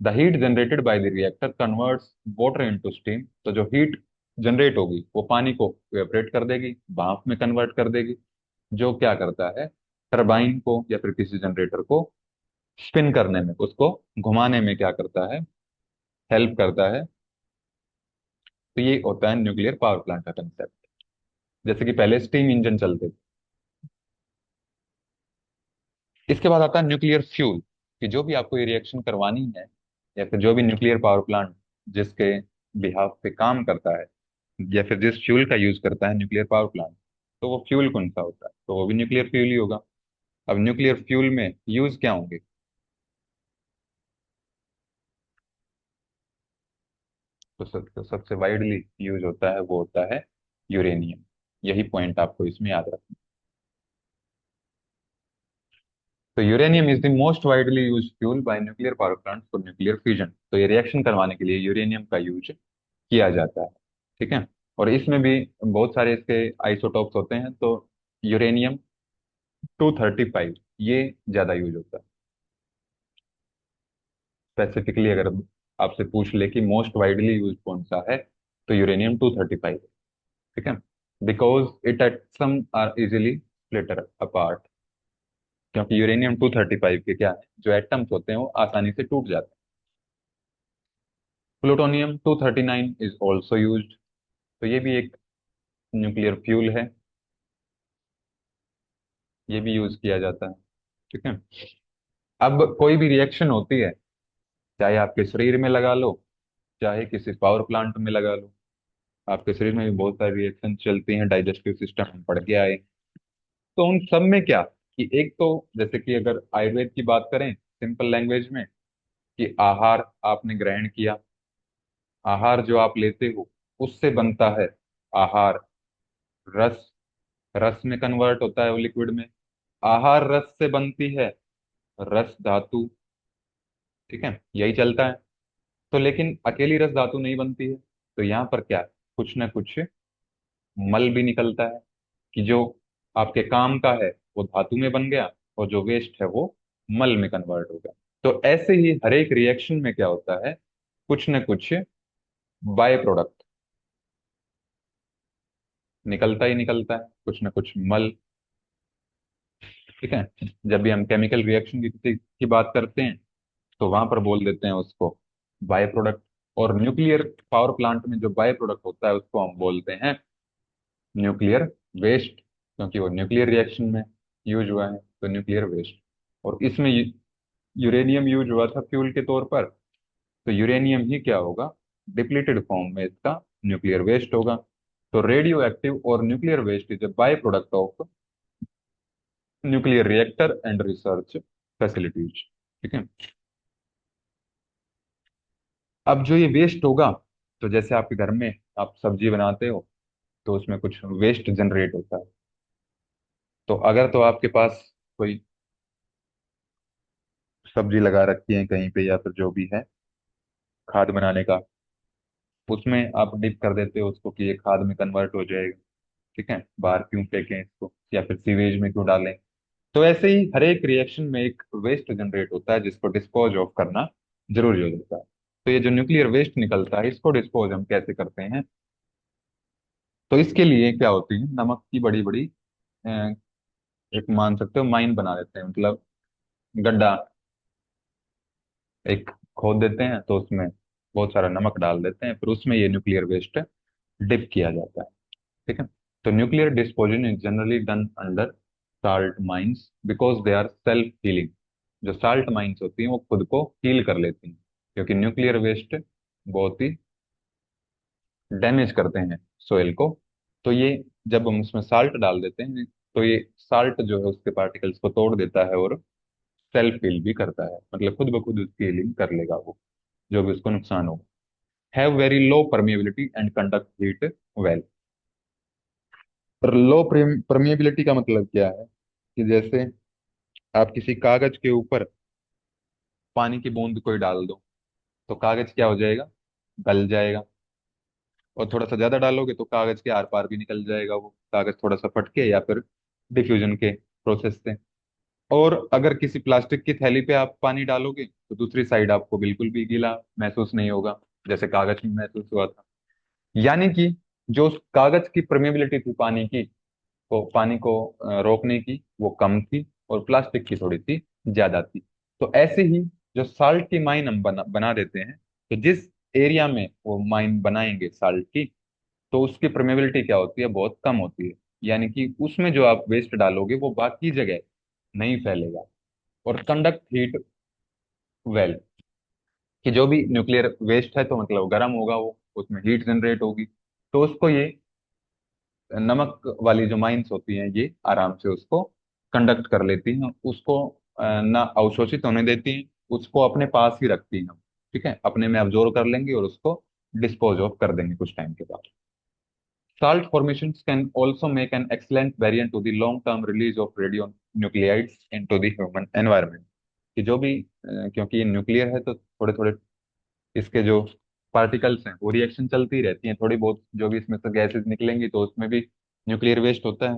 Speaker 1: The heat generated by the reactor converts water into steam. तो जो हीट जनरेट होगी वो पानी को इवेपोरेट कर देगी, भाप में कन्वर्ट कर देगी, जो क्या करता है, टरबाइन को या फिर किसी जनरेटर को स्पिन करने में, उसको घुमाने में क्या करता है, हेल्प करता है। तो ये होता है न्यूक्लियर पावर प्लांट का कंसेप्ट। जैसे कि पहले स्टीम इंजन चलते थे। इसके बाद आता है न्यूक्लियर फ्यूल, कि जो भी आपको ये रिएक्शन करवानी है या फिर जो भी न्यूक्लियर पावर प्लांट जिसके बिहाफ पे काम करता है या फिर जिस फ्यूल का यूज करता है न्यूक्लियर पावर प्लांट, तो वो फ्यूल कौन सा होता है, तो वो भी न्यूक्लियर फ्यूल ही होगा। अब न्यूक्लियर फ्यूल में यूज क्या होंगे, तो सबसे वाइडली यूज होता है वो होता है यूरेनियम। यही पॉइंट आपको इसमें याद रखना। तो uranium is the most widely use fuel bye nuclear power plant for nuclear fusion. तो ये रिएक्शन करवाने के लिए यूरेनियम का यूज किया जाता है, ठीक है। और इसमें भी बहुत सारे इसके आइसोटॉप्स होते हैं। तो यूरेनियम 235 ये ज्यादा यूज होता है। स्पेसिफिकली अगर आपसे पूछ ले कि मोस्ट वाइडली यूज कौन सा है, तो यूरेनियम 235 है, ठीक है। Because it atom are easily splitter apart. क्योंकि यूरेनियम 235 के क्या है, जो एटम्स होते हैं वो आसानी से टूट जाते हैं। प्लूटोनियम 239 इज ऑल्सो यूज्ड, तो ये भी एक न्यूक्लियर फ्यूल है, ये भी यूज किया जाता है। ठीक है। अब कोई भी रिएक्शन होती है, चाहे आपके शरीर में लगा लो, चाहे किसी पावर प्लांट में लगा लो, आपके शरीर में भी बहुत सारी रिएक्शन चलती हैं, डाइजेस्टिव सिस्टम हम पढ़ के आए। तो उन सब में क्या, कि एक तो जैसे कि अगर आयुर्वेद की बात करें सिंपल लैंग्वेज में, कि आहार आपने ग्रहण किया, आहार जो आप लेते हो उससे बनता है आहार, रस, रस में कन्वर्ट होता है वो लिक्विड में, आहार रस से बनती है रस धातु। ठीक है, यही चलता है। तो लेकिन अकेली रस धातु नहीं बनती है, तो यहाँ पर क्या है, कुछ ना कुछ मल भी निकलता है, कि जो आपके काम का है वो धातु में बन गया, और जो वेस्ट है वो मल में कन्वर्ट हो गया। तो ऐसे ही हर एक रिएक्शन में क्या होता है, कुछ ना कुछ बाय प्रोडक्ट निकलता ही निकलता है, कुछ ना कुछ मल। ठीक है। जब भी हम केमिकल रिएक्शन की किसी की बात करते हैं, तो वहां पर बोल देते हैं उसको बाय प्रोडक्ट। और न्यूक्लियर पावर प्लांट में जो बाय प्रोडक्ट होता है उसको हम बोलते हैं न्यूक्लियर वेस्ट, क्योंकि वो न्यूक्लियर रिएक्शन में यूज हुआ है, तो न्यूक्लियर वेस्ट। और इसमें यूरेनियम यूज हुआ था फ्यूल के तौर पर, तो यूरेनियम ही क्या होगा, डिप्लीटेड फॉर्म में इसका न्यूक्लियर वेस्ट होगा। तो रेडियो एक्टिव और nuclear waste is a byproduct of nuclear reactor and research facilities. ठीक है। अब जो ये वेस्ट होगा, तो जैसे आपके घर में आप सब्जी बनाते हो, तो उसमें कुछ वेस्ट जनरेट होता है। तो अगर तो आपके पास कोई सब्जी लगा रखी है कहीं पे, या फिर जो भी है खाद बनाने का, उसमें आप डिप कर देते हो उसको कि ये खाद में कन्वर्ट हो जाएगा। ठीक है, बाहर क्यों फेंकें इसको, या फिर सीवेज में क्यों डालें। तो ऐसे ही हर एक रिएक्शन में एक वेस्ट जनरेट होता है जिसको डिस्पोज ऑफ करना जरूरी हो जाता है। तो ये जो न्यूक्लियर वेस्ट निकलता है इसको डिस्पोज हम कैसे करते हैं, तो इसके लिए क्या होती है, नमक की बड़ी बड़ी एक मान सकते हो माइन बना देते हैं, मतलब गड्ढा एक खोद देते हैं, तो उसमें बहुत सारा नमक डाल देते हैं, फिर उसमें ये न्यूक्लियर वेस्ट डिप किया जाता है। ठीक है। तो nuclear disposal is generally done under salt mines because they are self healing. जो साल्ट माइंस होती हैं वो खुद को हील कर लेती हैं, क्योंकि न्यूक्लियर वेस्ट बहुत ही डैमेज करते हैं सोइल को। तो ये जब हम उसमें साल्ट डाल देते हैं, तो ये साल्ट जो है उसके पार्टिकल्स को तोड़ देता है और सेल्फ हील भी करता है, मतलब खुद ब खुद उसकी हीलिंग कर लेगा वो, जो भी उसको नुकसान होगा। Have very low permeability and conduct heat well. पर लो परमिएबिलिटी का मतलब क्या है, कि जैसे आप किसी कागज के ऊपर पानी की बूंद कोई डाल दो, तो कागज क्या हो जाएगा, गल जाएगा। और थोड़ा सा ज्यादा डालोगे तो कागज के आर पार भी निकल जाएगा वो कागज, थोड़ा सा फटके या फिर डिफ्यूजन के प्रोसेस से। और अगर किसी प्लास्टिक की थैली पे आप पानी डालोगे, तो दूसरी साइड आपको बिल्कुल भी गीला महसूस नहीं होगा, जैसे कागज में महसूस हुआ था। यानी कि जो उस कागज की परमेबिलिटी थी पानी की, को पानी को रोकने की, वो कम थी, और प्लास्टिक की थोड़ी सी ज्यादा थी। तो ऐसे ही जो साल्ट की माइन हम बना देते हैं, तो जिस एरिया में वो माइन बनाएंगे साल्ट की, तो उसकी परमेबिलिटी क्या होती है, बहुत कम होती है। यानी कि उसमें जो आप वेस्ट डालोगे वो बाकी जगह नहीं फैलेगा। और कंडक्ट हीट वेल, कि जो भी न्यूक्लियर वेस्ट है तो मतलब गर्म होगा वो, उसमें हीट जनरेट होगी, तो उसको ये नमक वाली जो माइंस होती हैं ये आराम से उसको कंडक्ट कर लेती हैं, उसको ना अवशोषित होने देती हैं, उसको अपने पास ही रखती हैं। ठीक है, अपने में अब्जॉर्व कर लेंगी और उसको डिस्पोज ऑफ कर देंगे कुछ टाइम के बाद। Salt formations can also make an excellent variant to the long-term release of radionuclides into the human environment। कि जो भी क्योंकि ये न्यूक्लियर है, तो थोड़े थोड़े इसके जो पार्टिकल्स हैं वो रिएक्शन चलती रहती हैं, थोड़ी बहुत जो भी इसमें से गैसेज निकलेंगी तो उसमें भी न्यूक्लियर वेस्ट होता है।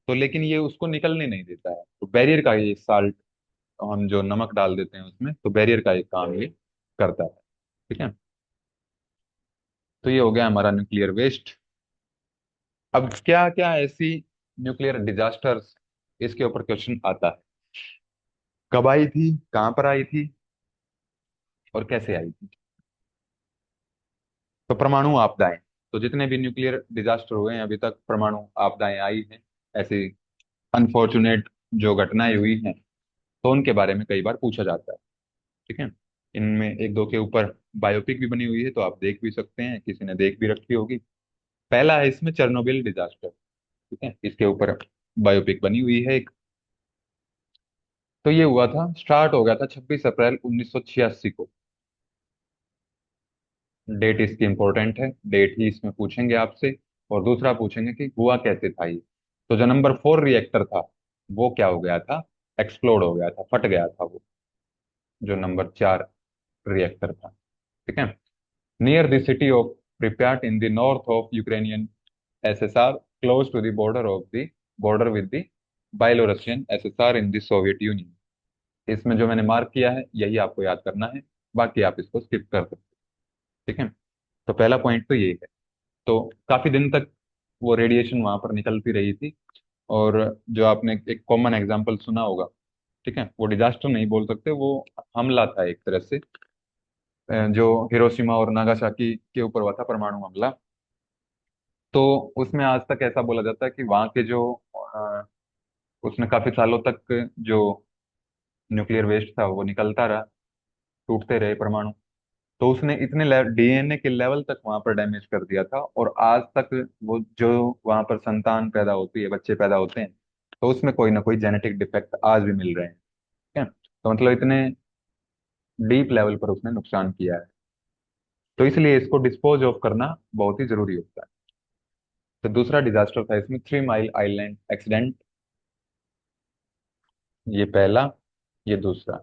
Speaker 1: तो लेकिन ये उसको निकलने नहीं देता है, तो बैरियर का ये साल्ट, हम जो नमक डाल देते हैं उसमें, तो बैरियर का एक काम ये करता है। ठीक है। तो ये हो गया हमारा न्यूक्लियर वेस्ट। अब क्या क्या ऐसी न्यूक्लियर डिजास्टर्स, इसके ऊपर क्वेश्चन आता है, कब आई थी, कहां पर आई थी, और कैसे आई थी। तो परमाणु आपदाएं, तो जितने भी न्यूक्लियर डिजास्टर हुए हैं अभी तक, परमाणु आपदाएं आई हैं, ऐसी अनफॉर्चुनेट जो घटनाएं हुई हैं, तो उनके बारे में कई बार पूछा जाता है। ठीक है। इनमें एक दो के ऊपर बायोपिक भी बनी हुई है, तो आप देख भी सकते हैं, किसी ने देख भी रखी होगी। पहला है इसमें चेरनोबिल डिजास्टर। ठीक है, इसके ऊपर बायोपिक बनी हुई है एक। तो ये हुआ था, स्टार्ट हो गया था 26 अप्रैल 1986 को। डेट इसकी इंपॉर्टेंट है, डेट ही इसमें पूछेंगे आपसे। और दूसरा पूछेंगे कि हुआ कैसे था ये। तो जो नंबर 4 रिएक्टर था, वो क्या हो गया था, एक्सप्लोड हो गया था, फट गया था वो, जो नंबर 4 रिएक्टर था। ठीक है। Near the city of Pripyat in the north of Ukrainian SSR, close to the border with the Byelorussian SSR in the Soviet Union. इसमें जो मैंने मार्क किया है यही आपको याद करना है, बाकी आप इसको स्किप कर सकते हैं। ठीक है। तो पहला पॉइंट तो ये है। तो काफी दिन तक वो रेडिएशन वहां पर निकलती रही थी। और जो आपने एक कॉमन एग्जांपल सुना होगा, ठीक है, वो डिजास्टर नहीं बोल सकते, वो हमला था एक तरह से, जो हिरोशिमा और नागासाकी के ऊपर हुआ था, परमाणु हमला। तो उसमें आज तक ऐसा बोला जाता है कि वहाँ के जो उसने काफी सालों तक जो न्यूक्लियर वेस्ट था वो निकलता रहा, टूटते रहे परमाणु। तो उसने इतने डीएनए के लेवल तक वहां पर डैमेज कर दिया था, और आज तक वो जो वहां पर संतान पैदा होती है, बच्चे पैदा होते हैं, तो उसमें कोई ना कोई जेनेटिक डिफेक्ट आज भी मिल रहे हैं। ठीक है। तो मतलब इतने डीप लेवल पर उसने नुकसान किया है, तो इसलिए इसको डिस्पोज ऑफ करना बहुत ही जरूरी होता है। तो दूसरा डिजास्टर था इसमें 3 माइल आइलैंड एक्सीडेंट। ये पहला, ये दूसरा,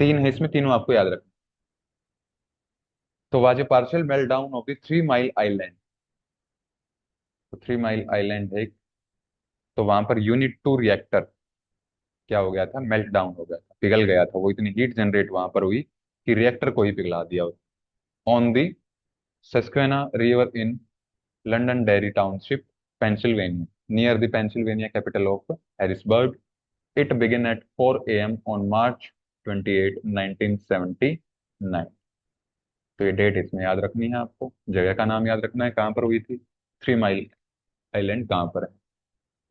Speaker 1: तीन है इसमें, तीनों आपको याद रखना। तो was a partial melt down of the 3 mile island. तो 3 माइल आइलैंड है एक। तो वहां पर यूनिट 2 रिएक्टर क्या हो गया था, मेल्ट डाउन हो गया था, पिघल गया था। वो इतनी हीट जनरेट वहां पर हुई कि रिएक्टर को ही पिघला दिया। On the Susquehanna river in Londonderry township, Pennsylvania, near the Pennsylvania capital of Harrisburg. It begin at 4 AM on March 28, 1979। तो ये डेट इसमें याद रखनी है आपको, जगह का नाम याद रखना है, कहाँ पर हुई थी, 3 माइल आइलैंड कहाँ पर है।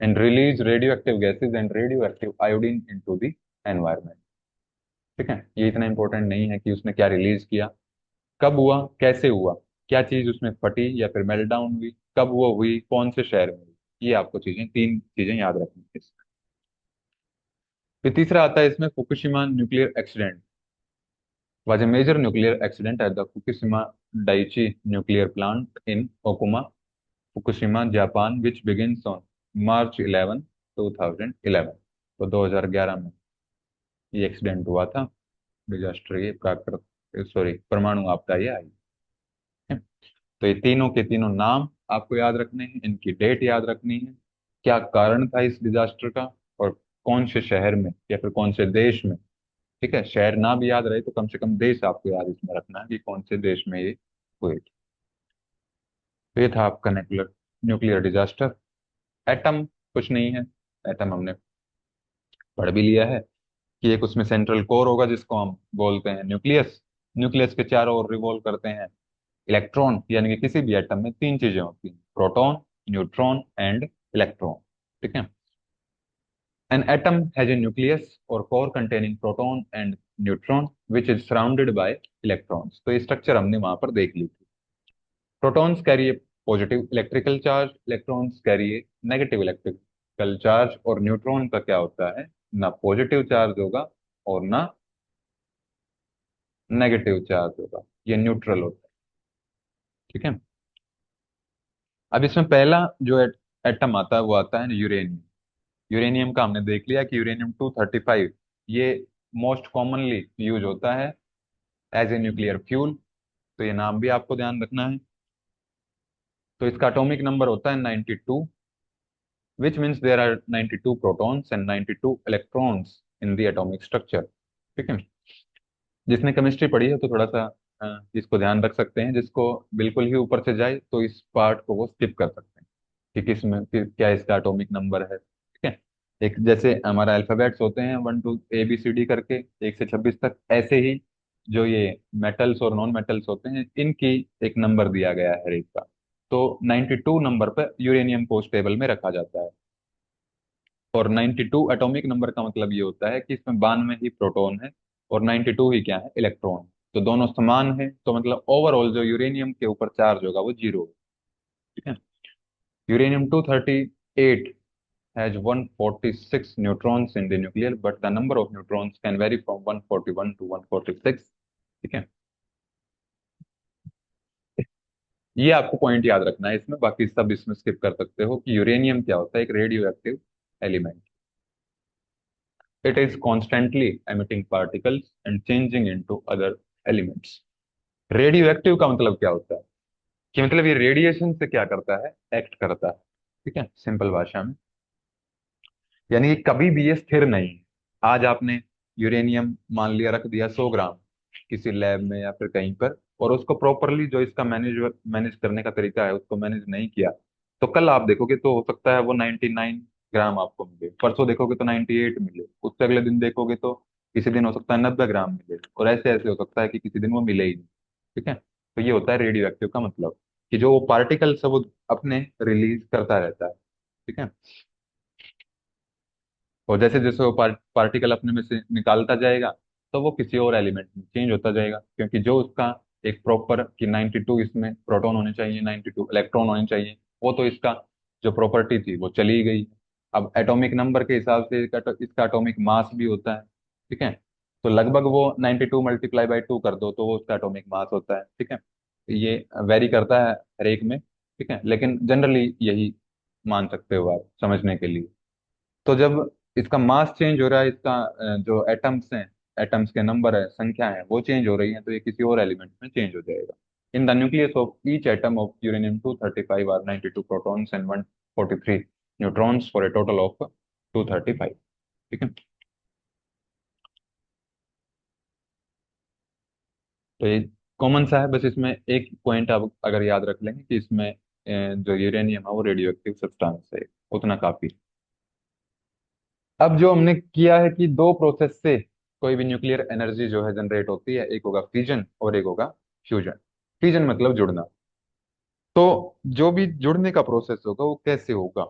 Speaker 1: And release radio active gases and radio active iodine into the environment. ठीक है। ये इतना इंपॉर्टेंट नहीं है कि उसने क्या रिलीज किया, कब हुआ, कैसे हुआ, क्या चीज उसमें फटी या फिर मेल्ट डाउन हुई, कब वो हुई, कौन से शहर में हुई। ये आपको चीजें, तीन चीजें याद रखनी है इसमें। फिर तीसरा आता है इसमें Fukushima nuclear accident. was a major nuclear accident at the Fukushima Daiichi nuclear plant in Okuma, Fukushima, Japan, which begins on March 11, 2011। तो 2011 में ये एक्सीडेंट हुआ था, डिजास्टर, ये प्राकृतिक, सॉरी, परमाणु आपदा ये आई है। तो ये तीनों के तीनों नाम आपको याद रखने हैं, इनकी डेट याद रखनी है, क्या कारण था इस डिजास्टर का, और कौन से शहर में या फिर कौन से देश में। ठीक है, शहर ना भी याद रहे तो कम से कम देश आपको याद इसमें रखना है कि कौन से देश में ये हुए थे। तो ये था आपका न्यूक्लियर न्यूक्लियर डिजास्टर। एटम कुछ नहीं है, एटम हमने पढ़ भी लिया है कि एक उसमें सेंट्रल कोर होगा जिसको हम बोलते हैं न्यूक्लियस। न्यूक्लियस के चारों ओर रिवॉल्व करते हैं इलेक्ट्रॉन, यानी कि किसी भी एटम में तीन चीजें होती हैं, प्रोटॉन, न्यूट्रॉन एंड इलेक्ट्रॉन। ठीक है। An atom has a nucleus or core containing proton and neutron which is surrounded by electrons। तो ये स्ट्रक्चर हमने वहां पर देख ली थी। प्रोटॉन्स कैरी ए positive electrical charge, electrons carry ए नेगेटिव इलेक्ट्रिकल चार्ज, और न्यूट्रॉन का क्या होता है, ना पॉजिटिव चार्ज होगा और ना नेगेटिव चार्ज होगा, ये न्यूट्रल होता है। ठीक है। अब इसमें पहला जो एटम आता है वो आता है यूरेनियम। यूरेनियम का हमने देख लिया कि यूरेनियम 235 ये मोस्ट कॉमनली यूज होता है एज ए न्यूक्लियर फ्यूल। तो ये नाम भी आपको ध्यान रखना है। तो इसका एटॉमिक नंबर होता है 92, which means there are 92 protons and 92 electrons in the atomic structure. ठीक है। जिसने केमिस्ट्री पढ़ी है तो थोड़ा सा इसको ध्यान रख सकते हैं, जिसको बिल्कुल ही ऊपर से जाए तो इस पार्ट को वो स्किप कर सकते हैं कि किसमें क्या इसका एटॉमिक नंबर है। ठीक है। एक जैसे हमारा अल्फाबेट्स होते हैं 1 2 ABCD करके 1 से 26 तक, ऐसे ही जो ये मेटल्स और नॉन मेटल्स होते हैं इनकी एक नंबर दिया गया है हर एक का। तो 92 नंबर पर यूरेनियम को उस टेबल में रखा जाता है। और 92 एटॉमिक नंबर का मतलब ये होता है कि इसमें 92 ही प्रोटॉन है और 92 ही क्या है, इलेक्ट्रॉन। तो दोनों समान है, तो मतलब ओवरऑल जो यूरेनियम के ऊपर चार्ज होगा वो जीरो है। ठीक है। Uranium 238 has 146 neutrons in the nucleus, but the number of neutrons can vary from 141 to 146। ठीक है। ये आपको पॉइंट याद रखना है इसमें, बाकी सब इसमें स्किप कर सकते हो कि यूरेनियम क्या होता है, एक radio active element. It is constantly emitting particles and changing into other elements। Radio active का मतलब क्या होता है कि मतलब ये रेडिएशन से क्या करता है, एक्ट करता है। ठीक है, सिंपल भाषा में, यानी कि कभी भी ये स्थिर नहीं है। आज आपने यूरेनियम मान लिया रख दिया 100 ग्राम किसी लैब में या फिर कहीं पर, और उसको प्रॉपरली जो इसका मैनेज मैनेज करने का तरीका है उसको मैनेज नहीं किया, तो कल आप देखोगे तो हो सकता है वो 99 ग्राम आपको मिले, परसों देखोगे तो 98 मिले, उससे अगले दिन देखोगे तो किसी दिन हो सकता है 90 ग्राम मिले, और ऐसे ऐसे हो सकता है कि किसी दिन वो मिले ही नहीं। ठीक है। तो ये होता है रेडियो एक्टिव का मतलब, कि जो पार्टिकल्स है वो अपने रिलीज करता रहता है। ठीक है। और जैसे जैसे वो पार्टिकल अपने में से निकालता जाएगा तो वो किसी और एलिमेंट में चेंज होता जाएगा, क्योंकि जो उसका एक प्रॉपर कि 92 इसमें प्रोटॉन होने चाहिए, 92 इलेक्ट्रॉन होने चाहिए, वो तो इसका जो प्रॉपर्टी थी वो चली गई। अब एटॉमिक नंबर के हिसाब से इसका एटॉमिक मास भी होता है। ठीक है। तो लगभग वो 92 मल्टीप्लाई बाई 2 कर दो तो वो उसका एटॉमिक मास होता है। ठीक है। ये वेरी करता है हर एक में। ठीक है, लेकिन जनरली यही मान सकते हो आप समझने के लिए। तो जब इसका मास चेंज हो रहा है, इसका जो एटम्स हैं, एटम्स के नंबर है, संख्या है, वो चेंज हो रही है, तो ये किसी और एलिमेंट में चेंज हो जाएगा। In the nucleus of each atom of uranium 235 are 92 protons and 143 neutrons for a total of 235। ठीक है। तो ये कॉमन सा है, बस इसमें एक पॉइंट आप अगर याद रख लेंगे कि इसमें जो यूरेनियम है वो रेडियो एक्टिव सब्सटेंस है, उतना काफी। अब जो हमने किया है कि दो प्रोसेस से कोई भी न्यूक्लियर एनर्जी जो है जनरेट होती है, एक होगा फिजन और एक होगा फ्यूजन। फिजन मतलब जुड़ना। तो जो भी जुड़ने का प्रोसेस होगा वो कैसे होगा।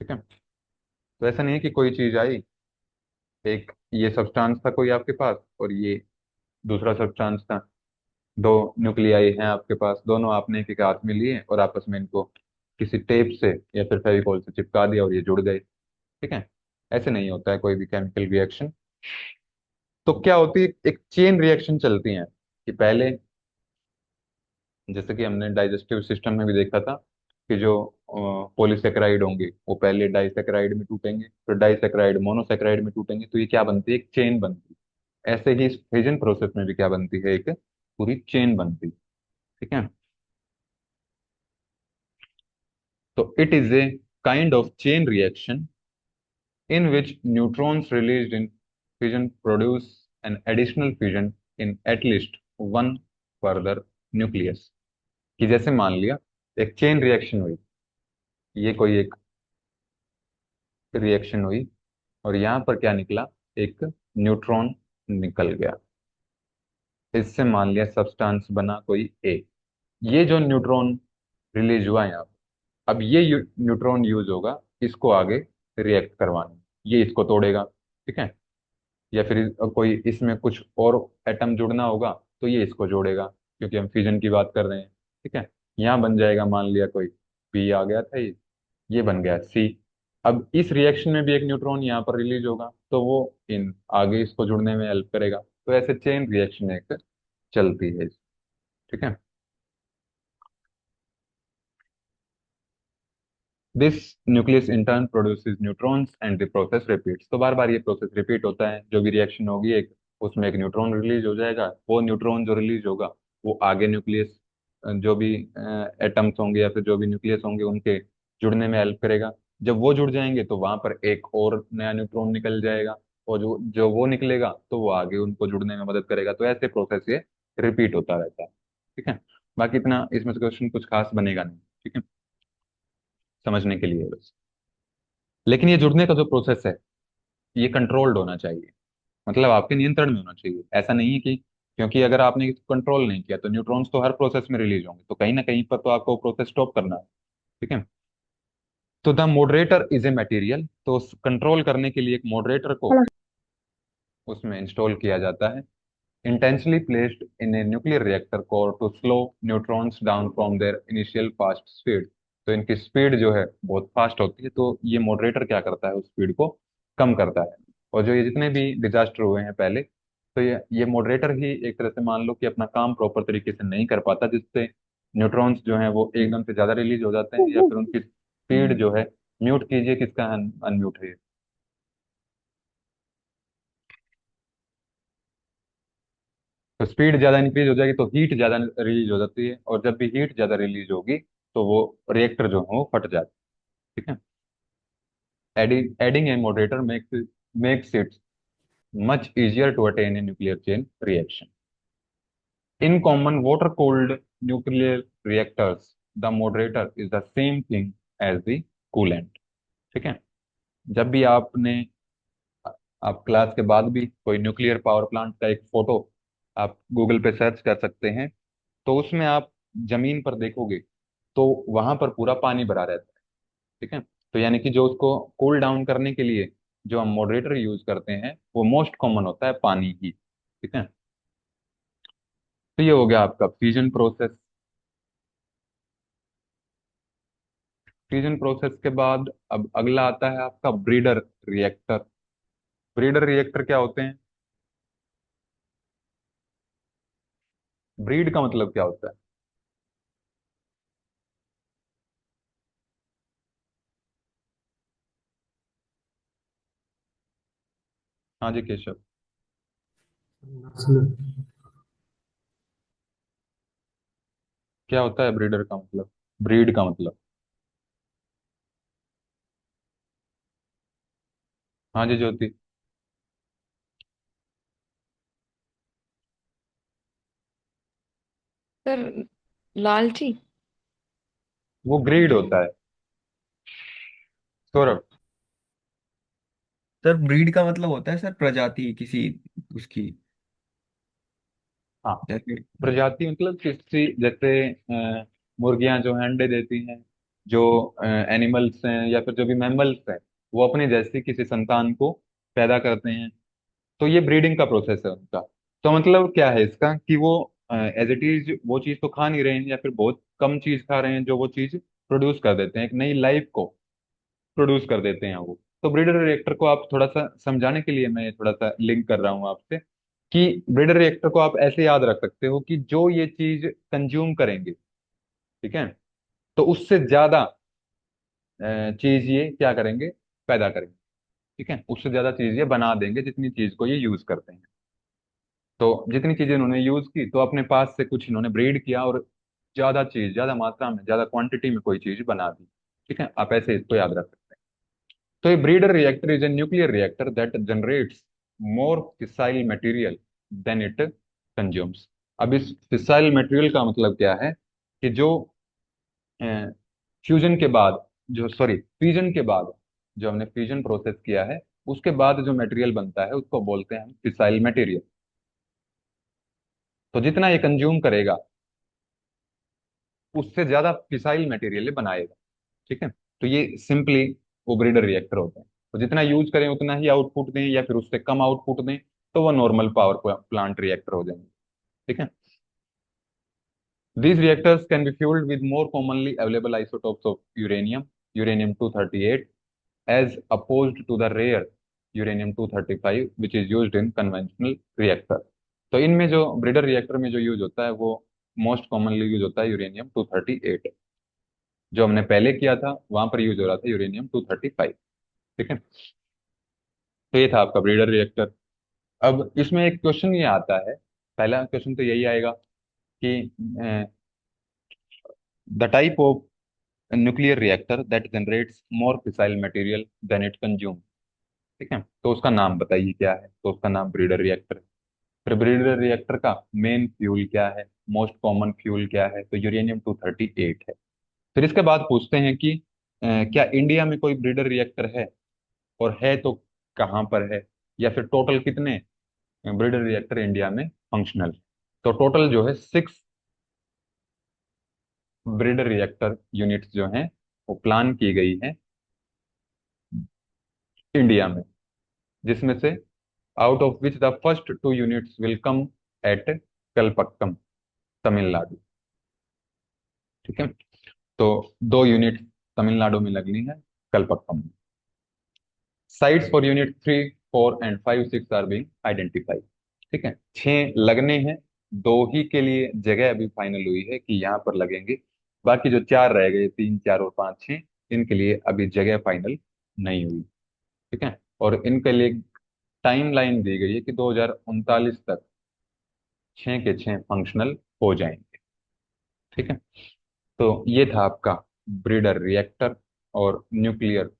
Speaker 1: ठीक है। तो ऐसा नहीं है कि कोई चीज आई, एक ये सब्सटेंस था कोई आपके पास और ये दूसरा सब्सटेंस था, दो न्यूक्लियाई हैं आपके पास, दोनों आपने एक एक हाथ में लिए और आपस में इनको किसी टेप से या फिर फेविकोल से चिपका दिया और ये जुड़ गए। ठीक है। ऐसे नहीं होता है कोई भी केमिकल रिएक्शन। तो क्या होती है, एक चेन रिएक्शन चलती है कि पहले, जैसे कि हमने डाइजेस्टिव सिस्टम में भी देखा था कि जो पॉलीसेकेराइड होंगे वो पहले डाइसेकेराइड में टूटेंगे, फिर डाइसेकेराइड मोनोसेकेराइड में टूटेंगे, तो ये क्या बनती है, एक चेन बनती है। ऐसे ही इस फिजन प्रोसेस में भी क्या बनती है, एक पूरी चेन बनती है। ठीक है। तो it is a kind of chain reaction in which neutrons released in fission produce an additional fission in at least one further nucleus। कि जैसे मान लिया एक चेन रिएक्शन हुई, ये कोई एक रिएक्शन हुई और यहाँ पर क्या निकला, एक न्यूट्रॉन निकल गया, इससे मान लिया सब्सटेंस बना कोई ए। ये जो न्यूट्रॉन रिलीज हुआ यहाँ पर, अब ये न्यूट्रॉन यूज होगा इसको आगे रिएक्ट करवाने, ये इसको तोड़ेगा। ठीक है। या फिर कोई इसमें कुछ और एटम जुड़ना होगा तो ये इसको जोड़ेगा, क्योंकि हम फिजन की बात कर रहे हैं। ठीक है। यहाँ बन जाएगा, मान लिया कोई पी आ गया था, ये बन गया सी। अब इस रिएक्शन में भी एक न्यूट्रॉन यहाँ पर रिलीज होगा तो वो इन आगे इसको जुड़ने में हेल्प करेगा। तो ऐसे चेन रिएक्शन एक चलती है। ठीक है। This nucleus in turn produces neutrons and the process repeats. तो बार बार ये प्रोसेस रिपीट होता है, जो भी रिएक्शन होगी एक, उसमें एक न्यूट्रॉन रिलीज हो जाएगा, वो न्यूट्रॉन जो रिलीज होगा वो आगे न्यूक्लियस जो भी एटम्स होंगे या फिर जो भी न्यूक्लियस होंगे उनके जुड़ने में हेल्प करेगा। जब वो जुड़ जाएंगे तो वहां पर एक और नया न्यूट्रॉन निकल जाएगा, और जो जो वो निकलेगा तो वो आगे उनको जुड़ने में मदद करेगा। तो ऐसे प्रोसेस ये रिपीट होता रहता है। ठीक है। बाकी इतना इसमें से क्वेश्चन कुछ खास बनेगा नहीं। ठीक है, समझने के लिए बस। लेकिन ये जुड़ने का जो प्रोसेस है ये कंट्रोल्ड होना चाहिए, मतलब आपके नियंत्रण में होना चाहिए। ऐसा नहीं है कि क्योंकि अगर आपने इसको कंट्रोल नहीं किया तो न्यूट्रॉन्स तो हर प्रोसेस में रिलीज होंगे, तो कहीं ना कहीं पर तो आपको प्रोसेस स्टॉप करना है। ठीक है। तो the moderator is a material, तो कंट्रोल करने के लिए एक मॉडरेटर को उसमें इंस्टॉल किया जाता है, intentionally placed in a nuclear reactor core to slow neutrons down from their initial fast speed। तो इनकी स्पीड जो है बहुत फास्ट होती है, तो ये मॉडरेटर क्या करता है, उस स्पीड को कम करता है। और जो ये जितने भी डिजास्टर हुए हैं पहले, तो ये मॉडरेटर ही एक तरह से मान लो कि अपना काम प्रॉपर तरीके से नहीं कर पाता, जिससे न्यूट्रॉन्स जो हैं वो एकदम से ज्यादा रिलीज हो जाते हैं, या फिर उनकी स्पीड जो है, म्यूट कीजिए किसका, अनम्यूट है। तो स्पीड ज्यादा इंक्रीज हो जाएगी तो हीट ज्यादा रिलीज हो जाती है, और जब भी हीट ज्यादा रिलीज होगी तो वो रिएक्टर जो है वो फट जाता है। ठीक है। Adding a moderator makes it much easier to attain a nuclear chain reaction. In common water cooled nuclear reactors the moderator is the same thing as the coolant. ठीक है। जब भी आप क्लास के बाद भी कोई न्यूक्लियर पावर प्लांट का एक फोटो आप गूगल पे सर्च कर सकते हैं, तो उसमें आप जमीन पर देखोगे तो वहां पर पूरा पानी भरा रहता है। ठीक है। तो यानी कि जो उसको कूल डाउन करने के लिए जो हम मॉडरेटर यूज करते हैं वो मोस्ट कॉमन होता है पानी ही। ठीक है। तो ये हो गया आपका फ्यूजन प्रोसेस। फ्यूजन प्रोसेस के बाद अब अगला आता है आपका ब्रीडर रिएक्टर। ब्रीडर रिएक्टर क्या होते हैं? ब्रीड का मतलब क्या होता है? हाँ जी केशव।
Speaker 4: नस्ल।
Speaker 1: क्या होता है ब्रीडर का मतलब, ब्रीड का मतलब? हाँ जी ज्योति।
Speaker 3: सर लालची।
Speaker 1: वो ग्रीड होता है सौरभ।
Speaker 2: सर ब्रीड का मतलब होता है सर प्रजाति किसी उसकी,
Speaker 1: हाँ,
Speaker 2: जैसे।
Speaker 1: प्रजाति मतलब किसी, जैसे मुर्गियां जो हैं अंडे देती हैं, जो एनिमल्स हैं या फिर जो भी मैमल्स हैं, वो अपने जैसी किसी संतान को पैदा करते हैं, तो ये ब्रीडिंग का प्रोसेस है उनका। तो मतलब क्या है इसका कि वो एज इट इज वो चीज तो खा नहीं रहे हैं, या फिर बहुत कम चीज खा रहे हैं जो वो चीज प्रोड्यूस कर देते हैं, एक नई लाइफ को प्रोड्यूस कर देते हैं वो। तो ब्रीडर रिएक्टर को आप थोड़ा सा समझाने के लिए मैं थोड़ा सा लिंक कर रहा हूँ आपसे, कि ब्रीडर रिएक्टर को आप ऐसे याद रख सकते हो कि जो ये चीज कंज्यूम करेंगे, ठीक है, तो उससे ज्यादा चीज ये क्या करेंगे, पैदा करेंगे। ठीक है। उससे ज्यादा चीज ये बना देंगे जितनी चीज को ये यूज करते हैं। तो जितनी चीजें इन्होंने यूज की तो अपने पास से कुछ इन्होंने ब्रीड किया, और ज्यादा चीज, ज्यादा मात्रा में, ज्यादा क्वांटिटी में कोई चीज बना दी। ठीक है। आप ऐसे इसको याद रख सकते हैं। तो ये breeder reactor is a nuclear reactor that generates more fissile material than it consumes. अब इस फिसाइल मटेरियल का मतलब क्या है, कि जो फ्यूजन के बाद, जो सॉरी फ्यूजन के बाद जो हमने फ्यूजन प्रोसेस किया है, उसके बाद जो मटेरियल बनता है उसको बोलते हैं हम फिसाइल मटेरियल। तो जितना ये कंज्यूम करेगा उससे ज्यादा फिसाइल मटेरियल बनाएगा। ठीक है। तो ये सिंपली वो ब्रीडर रिएक्टर होते हैं। तो जितना यूज करें उतना ही आउटपुट दें, या फिर उससे कम आउटपुट दें, तो वो नॉर्मल पावर प्लांट रिएक्टर हो जाएंगे। ठीक है। These reactors can be fueled with more commonly available isotopes of uranium 238, as opposed to the rare uranium 235, which is used in conventional reactor। तो इनमें जो ब्रीडर रिएक्टर में जो यूज होता है वो मोस्ट कॉमनली यूज होता है यूरेनियम 238। जो हमने पहले किया था वहां पर यूज हो रहा था यूरेनियम 235। ठीक है। तो ये था आपका ब्रीडर रिएक्टर। अब इसमें एक क्वेश्चन ये आता है, पहला क्वेश्चन तो यही आएगा कि the type of nuclear reactor that generates more fissile material than it consume. ठीक है। तो उसका नाम बताइए क्या है, तो उसका नाम ब्रीडर रिएक्टर है। फिर ब्रीडर रिएक्टर का मेन फ्यूल क्या है, मोस्ट कॉमन फ्यूल क्या है, तो यूरेनियम 238 है। फिर इसके बाद पूछते हैं कि क्या इंडिया में कोई ब्रीडर रिएक्टर है, और है तो कहाँ पर है, या फिर टोटल कितने ब्रीडर रिएक्टर इंडिया में फंक्शनल है। तो टोटल जो है 6 ब्रीडर रिएक्टर यूनिट्स जो हैं वो प्लान की गई है इंडिया में, जिसमें से out of which the first 2 units will come at Kalpakkam, Tamil Nadu. ठीक है, तो 2 यूनिट तमिलनाडु में लगनी है, कलपक्कम में। Sites for unit 3, 4 and 5, 6 are being identified. ठीक है, 6 लगने हैं, 2 ही के लिए जगह अभी फाइनल हुई है कि यहाँ पर लगेंगे। बाकी जो 4 रह गए, 3, 4 और 5, 6, इनके लिए अभी जगह फाइनल नहीं हुई। ठीक है, और इनके लिए टाइम लाइन दी गई है कि 2039 तक 6 के 6 फंक्शनल हो जाएंगे। ठीक है, तो ये था आपका ब्रीडर रिएक्टर और न्यूक्लियर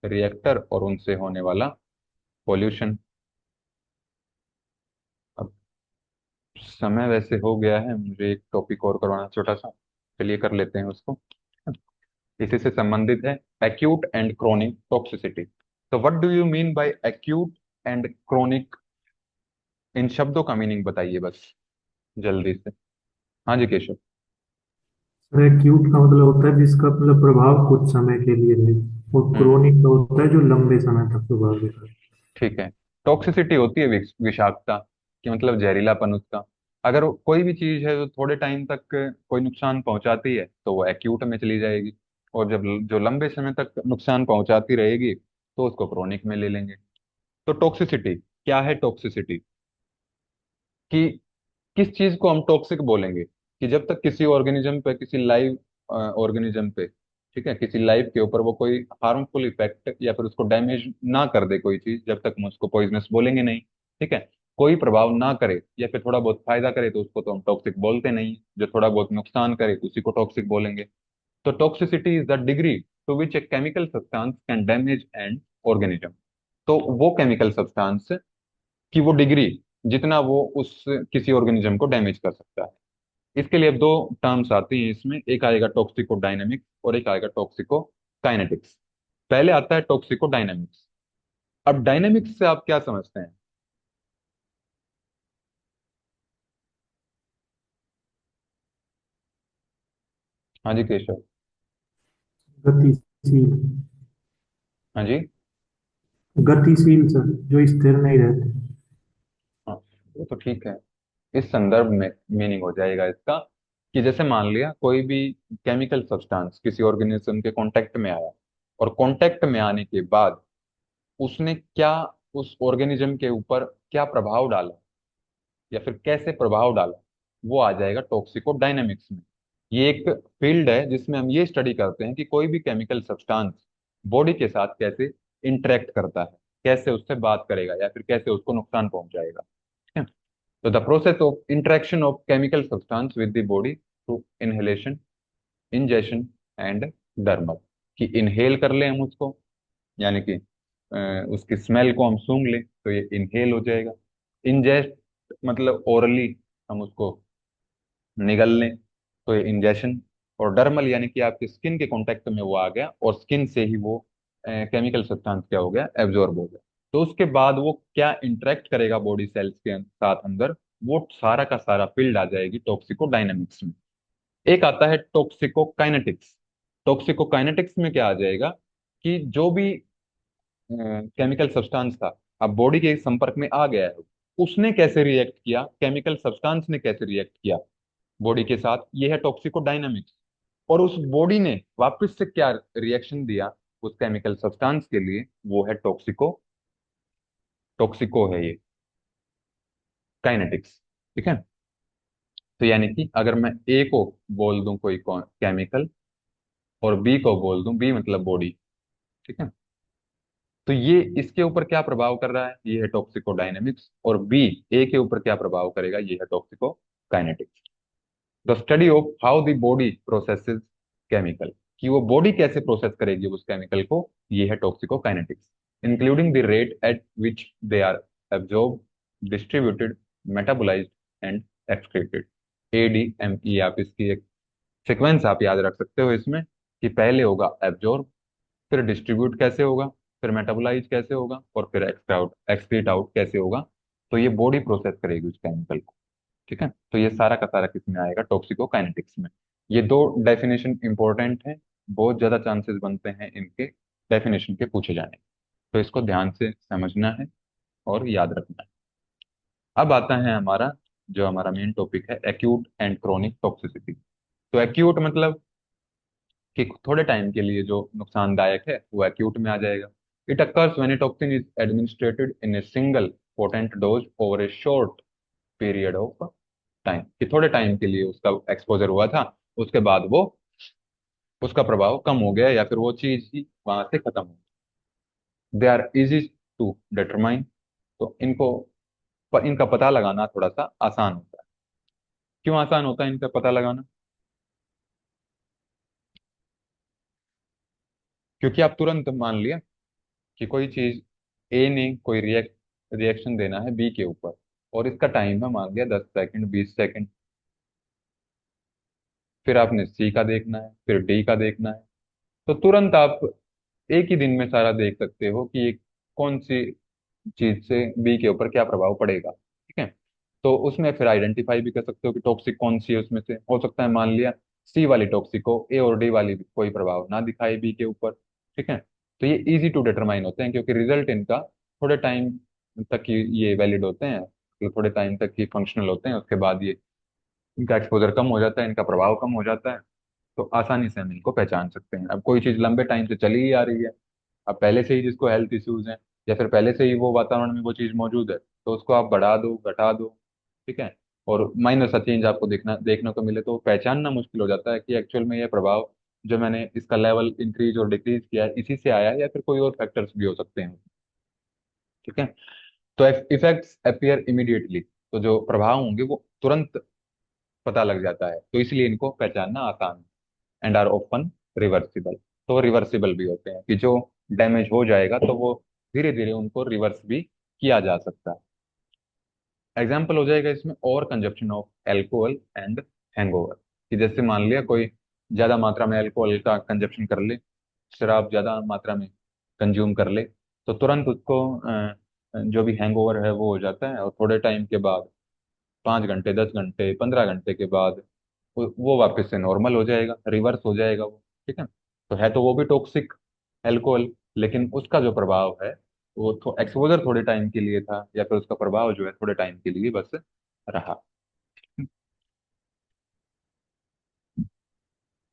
Speaker 1: रिएक्टर और उनसे होने वाला पॉल्यूशन। अब समय वैसे हो गया है, मुझे एक टॉपिक और करवाना छोटा सा, चलिए कर लेते हैं उसको। इसी से संबंधित है एक्यूट एंड क्रोनिक टॉक्सिसिटी। तो what do you mean by acute and chronic? इन शब्दों का मीनिंग बताइए बस जल्दी से। हाँ जी केशव।
Speaker 4: सर एक्यूट का मतलब होता है जिसका मतलब प्रभाव कुछ समय के लिए है, और
Speaker 1: हम्म,
Speaker 4: क्रोनिक का होता है जो लंबे समय तक प्रभावित है।
Speaker 1: ठीक है। टॉक्सिसिटी होती है विषाक्तता, कि मतलब जहरीलापन उसका। अगर कोई भी चीज है जो थोड़े टाइम तक कोई नुकसान पहुंचाती है तो वो एक्यूट में चली जाएगी, और जब जो लंबे समय तक नुकसान पहुंचाती रहेगी तो उसको क्रोनिक में ले लेंगे। तो टॉक्सिसिटी क्या है? टॉक्सिसिटी कि किस चीज को हम टॉक्सिक बोलेंगे? कि जब तक किसी ऑर्गेनिज्म पे, किसी लाइव ऑर्गेनिज्म पे, ठीक है, किसी लाइफ के ऊपर वो कोई हार्मफुल इफेक्ट या फिर उसको डैमेज ना कर दे कोई चीज, जब तक हम उसको पॉइजनस बोलेंगे नहीं। ठीक है, कोई प्रभाव ना करे या फिर थोड़ा बहुत फायदा करे तो उसको तो हम टॉक्सिक बोलते नहीं। जो थोड़ा बहुत नुकसान करे उसी को टॉक्सिक बोलेंगे। तो toxicity is the degree to which a chemical substance can damage an organism. तो वो केमिकल सब्सटेंस की वो डिग्री, जितना वो उस किसी ऑर्गेनिज्म को डैमेज कर सकता है। इसके लिए अब 2 टर्म्स आती हैं इसमें, एक आएगा टॉक्सिको डायनेमिक्स और एक आएगा टॉक्सिको काइनेटिक्स। पहले आता है टॉक्सिको डायनेमिक्स। अब डायनेमिक्स से आप क्या समझते हैं? हाँ जी केशव।
Speaker 4: गतिशील।
Speaker 1: हाँ जी।
Speaker 4: गतिशील सर, जो स्थिर नहीं रहते।
Speaker 1: हाँ, वो तो ठीक है। इस संदर्भ में मीनिंग हो जाएगा इसका कि जैसे मान लिया कोई भी केमिकल सब्सटेंस किसी ऑर्गेनिज्म के कांटेक्ट में आया, और कांटेक्ट में आने के बाद उसने क्या उस ऑर्गेनिज्म के ऊपर क्या प्रभाव डाला या फिर कैसे प्रभाव डाला, वो आ जाएगा टॉक्सिको डायनेमिक्स में। ये एक फील्ड है जिसमें हम ये स्टडी करते हैं कि कोई भी केमिकल सब्सटेंस बॉडी के साथ कैसे इंटरेक्ट करता है, कैसे उससे बात करेगा या फिर कैसे उसको नुकसान पहुंचाएगा। ठीक है? तो the process of interaction of chemical substance with the body through inhalation, ingestion and dermal. कि इनहेल कर ले हम उसको, यानी कि उसकी स्मेल को हम सूंघ लें तो ये इनहेल हो जाएगा। इंजेस्ट मतलब ओरली हम उसको निगल लें तो ये इंजेशन। और डर्मल यानी कि आपकी स्किन के कांटेक्ट में वो आ गया और स्किन से ही वो केमिकल सब्सटेंस क्या हो गया, एब्जॉर्ब हो गया। तो उसके बाद वो क्या इंटरेक्ट करेगा बॉडी सेल्स के साथ अंदर, वो सारा का सारा फील्ड आ जाएगी टॉक्सिको डायनेमिक्स में। एक आता है टॉक्सिको काइनेटिक्स। टॉक्सिको काइनेटिक्स में क्या आ जाएगा कि जो भी केमिकल सब्सटेंस था, अब बॉडी के संपर्क में आ गया है, उसने कैसे रिएक्ट किया, केमिकल सब्सटेंस ने कैसे रिएक्ट किया बॉडी के साथ, ये है टॉक्सिको डायनामिक्स। और उस बॉडी ने वापस से क्या रिएक्शन दिया उस केमिकल सब्सटेंस के लिए, वो है टॉक्सिको, टॉक्सिको है ये काइनेटिक्स। ठीक है, तो यानी कि अगर मैं ए को बोल दूं कोई केमिकल और बी को बोल दूं, बी मतलब बॉडी, ठीक है, तो ये इसके ऊपर क्या प्रभाव कर रहा है, ये है टॉक्सिको डायनेमिक्स। और बी ए के ऊपर क्या प्रभाव करेगा, ये है toxicokinetics. The study of how the body processes chemical, कि वो बॉडी कैसे प्रोसेस करेगी उस केमिकल को, ये है toxicokinetics. Including the rate at which they are absorb, distributed, metabolised and excreted. ADME आप इसकी एक सीक्वेंस आप याद रख सकते हो इसमें, कि पहले होगा एब्जॉर्ब, फिर डिस्ट्रीब्यूट कैसे होगा, फिर मेटाबोलाइज कैसे होगा, और फिर एक्सक्रीट आउट कैसे होगा। तो ये बॉडी प्रोसेस करेगी उस केमिकल को। ठीक है, तो ये सारा का सारा किसमें आएगा, टॉक्सिकोकाइनेटिक्स में। ये दो डेफिनेशन इंपॉर्टेंट है, बहुत ज्यादा चांसेस बनते हैं इनके डेफिनेशन के पूछे जाने, तो इसको ध्यान से समझना है और याद रखना है। अब आता है हमारा जो हमारा मेन टॉपिक है, एक्यूट एंड क्रोनिक टॉक्सिसिटी। तो एक्यूट मतलब कि थोड़े टाइम के लिए जो नुकसानदायक है वो एक्यूट में आ जाएगा। It occurs when a toxin is administrated in a single potent dose over A short period of time, कि थोड़े टाइम के लिए उसका एक्सपोजर हुआ था, उसके बाद वो उसका प्रभाव कम हो गया या फिर वो चीज ही वहां से खत्म हो। They are easy to determine, तो इनका पता लगाना थोड़ा सा आसान होता है। क्यों आसान होता है इनका पता लगाना? क्योंकि आप तुरंत मान लिया कि कोई चीज ए ने कोई रिएक्शन देना है बी के ऊपर, और इसका टाइम है मान लिया 10 सेकंड 20 सेकंड, फिर आपने सी का देखना है, फिर डी का देखना है, तो तुरंत आप एक ही दिन में सारा देख सकते हो कि ये कौन सी चीज से बी के ऊपर क्या प्रभाव पड़ेगा। ठीक है, तो उसमें फिर आइडेंटिफाई भी कर सकते हो कि टॉक्सिक कौन सी है, उसमें से हो सकता है मान लिया सी वाली टॉक्सिक हो, ए और डी वाली भी कोई प्रभाव ना दिखाए बी के ऊपर। ठीक है, तो ये इजी टू डिटरमाइन होते हैं क्योंकि रिजल्ट इनका थोड़े टाइम तक ही ये वैलिड होते हैं, तो थोड़े टाइम तक ही फंक्शनल होते हैं, उसके बाद ये इनका एक्सपोजर कम हो जाता है, इनका प्रभाव कम हो जाता है, तो आसानी से हम इनको पहचान सकते हैं। अब कोई चीज लंबे टाइम से चली ही आ रही है, अब पहले से ही जिसको हेल्थ इश्यूज हैं या फिर पहले से ही वो वातावरण में वो चीज मौजूद है, तो उसको आप बढ़ा दो घटा दो, ठीक है, और माइनर सा चेंज आपको देखने को मिले, तो पहचानना मुश्किल हो जाता है कि एक्चुअल में ये प्रभाव जो मैंने इसका लेवल इंक्रीज और डिक्रीज किया है इसी से आया है या फिर कोई और फैक्टर्स भी हो सकते हैं। ठीक है, तो इफेक्ट्स अपीयर इमीडिएटली, तो जो प्रभाव होंगे वो तुरंत पता लग जाता है, तो इसलिए इनको पहचानना आसान है। एंड आर ओपन रिवर्सिबल, तो रिवर्सिबल भी होते हैं कि जो डैमेज हो जाएगा तो वो धीरे धीरे उनको रिवर्स भी किया जा सकता है। एग्जाम्पल हो जाएगा इसमें और consumption of alcohol and hangover, कि जैसे मान लिया कोई ज्यादा मात्रा में अल्कोहल का कंजप्शन कर ले, शराब ज्यादा मात्रा में कंज्यूम कर ले, तो तुरंत उसको जो भी हैंगओवर है वो हो जाता है, और थोड़े टाइम के बाद 5 घंटे 10 घंटे 15 घंटे के बाद वो वापस से नॉर्मल हो जाएगा, रिवर्स हो जाएगा वो। ठीक है, तो है तो वो भी टॉक्सिक एल्कोहल, लेकिन उसका जो प्रभाव है वो तो एक्सपोजर थोड़े टाइम के लिए था या फिर उसका प्रभाव जो है थोड़े टाइम के लिए बस रहा।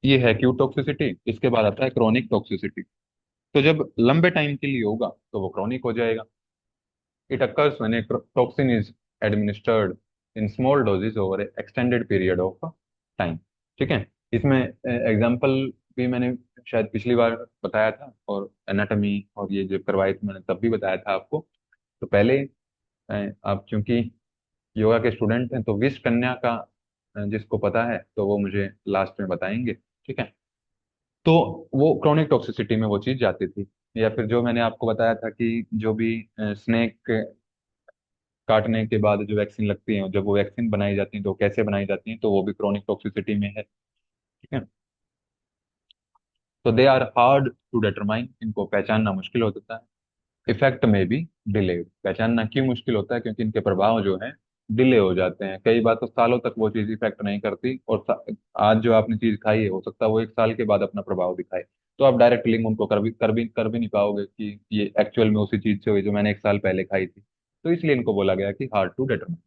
Speaker 1: ये है एक्यूट टॉक्सिसिटी। इसके बाद आता है क्रोनिक टॉक्सिसिटी। तो जब लंबे टाइम के लिए होगा तो वो क्रोनिक हो जाएगा। It occurs when a toxin is administered in small doses over a extended period of time. ठीक है, इसमें एग्जांपल भी मैंने शायद पिछली बार बताया था, और एनाटॉमी और ये जो करवाई थी मैंने तब भी बताया था आपको। तो पहले आप चूंकि योगा के स्टूडेंट हैं तो विष कन्या का जिसको पता है तो वो मुझे लास्ट में बताएंगे। ठीक है, तो वो क्रोनिक टॉक्सिसिटी में वो चीज जाती थी। या फिर जो मैंने आपको बताया था कि जो भी स्नेक काटने के बाद जो वैक्सीन लगती है, जब वो वैक्सीन बनाई जाती है तो कैसे बनाई जाती है, तो वो भी क्रोनिक टॉक्सिसिटी में है। ठीक है, तो they are hard to determine, इनको पहचानना मुश्किल हो जाता है। इफेक्ट में भी डिलेड, पहचानना क्यों मुश्किल होता है, क्योंकि इनके प्रभाव जो है डिले हो जाते हैं, कई बार तो सालों तक वो चीज इफेक्ट नहीं करती, और आज जो आपने चीज खाई है हो सकता है वो 1 साल के बाद अपना प्रभाव दिखाए, तो आप डायरेक्ट लिंक उनको कर भी नहीं पाओगे कि ये एक्चुअल में उसी चीज से हुई जो मैंने 1 साल पहले खाई थी। तो इसलिए इनको बोला गया कि hard to determine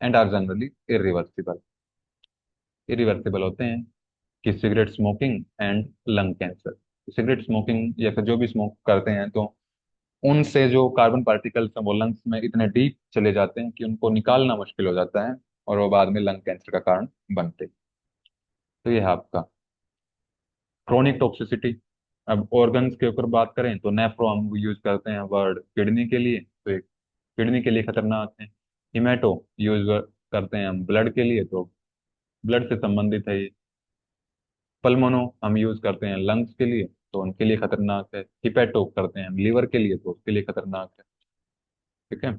Speaker 1: and are generally irreversible. Irreversible होते हैं कि cigarette smoking and lung cancer. Cigarette smoking या फिर जो भी स्मोक करते हैं तो उनसे जो कार्बन पार्टिकल्स हैं वो लंग्स में इतने डीप चले जाते हैं कि उनको निकालना मुश्किल हो जाता है, और वो बाद में लंग कैंसर का कारण बनते हैं। तो ये है आपका क्रोनिक टॉक्सिसिटी। अब ऑर्गन्स के ऊपर बात करें तो नेफ्रो हम यूज करते हैं वर्ड किडनी के लिए, तो एक किडनी के लिए खतरनाक है। हिमेटो यूज करते हैं हम ब्लड के लिए, तो ब्लड से संबंधित है ये। पल्मोनो हम यूज करते हैं लंग्स के लिए, तो उनके लिए खतरनाक है। हिपेटो करते हैं हम लीवर के लिए, तो उसके लिए खतरनाक है। ठीक है,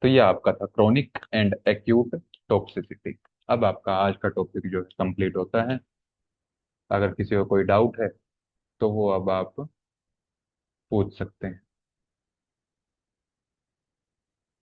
Speaker 1: तो ये आपका था क्रोनिक एंड एक्यूट टॉक्सिसिटी। अब आपका आज का टॉपिक जो है कंप्लीट होता है। अगर किसी को कोई डाउट है तो वो अब आप पूछ सकते हैं।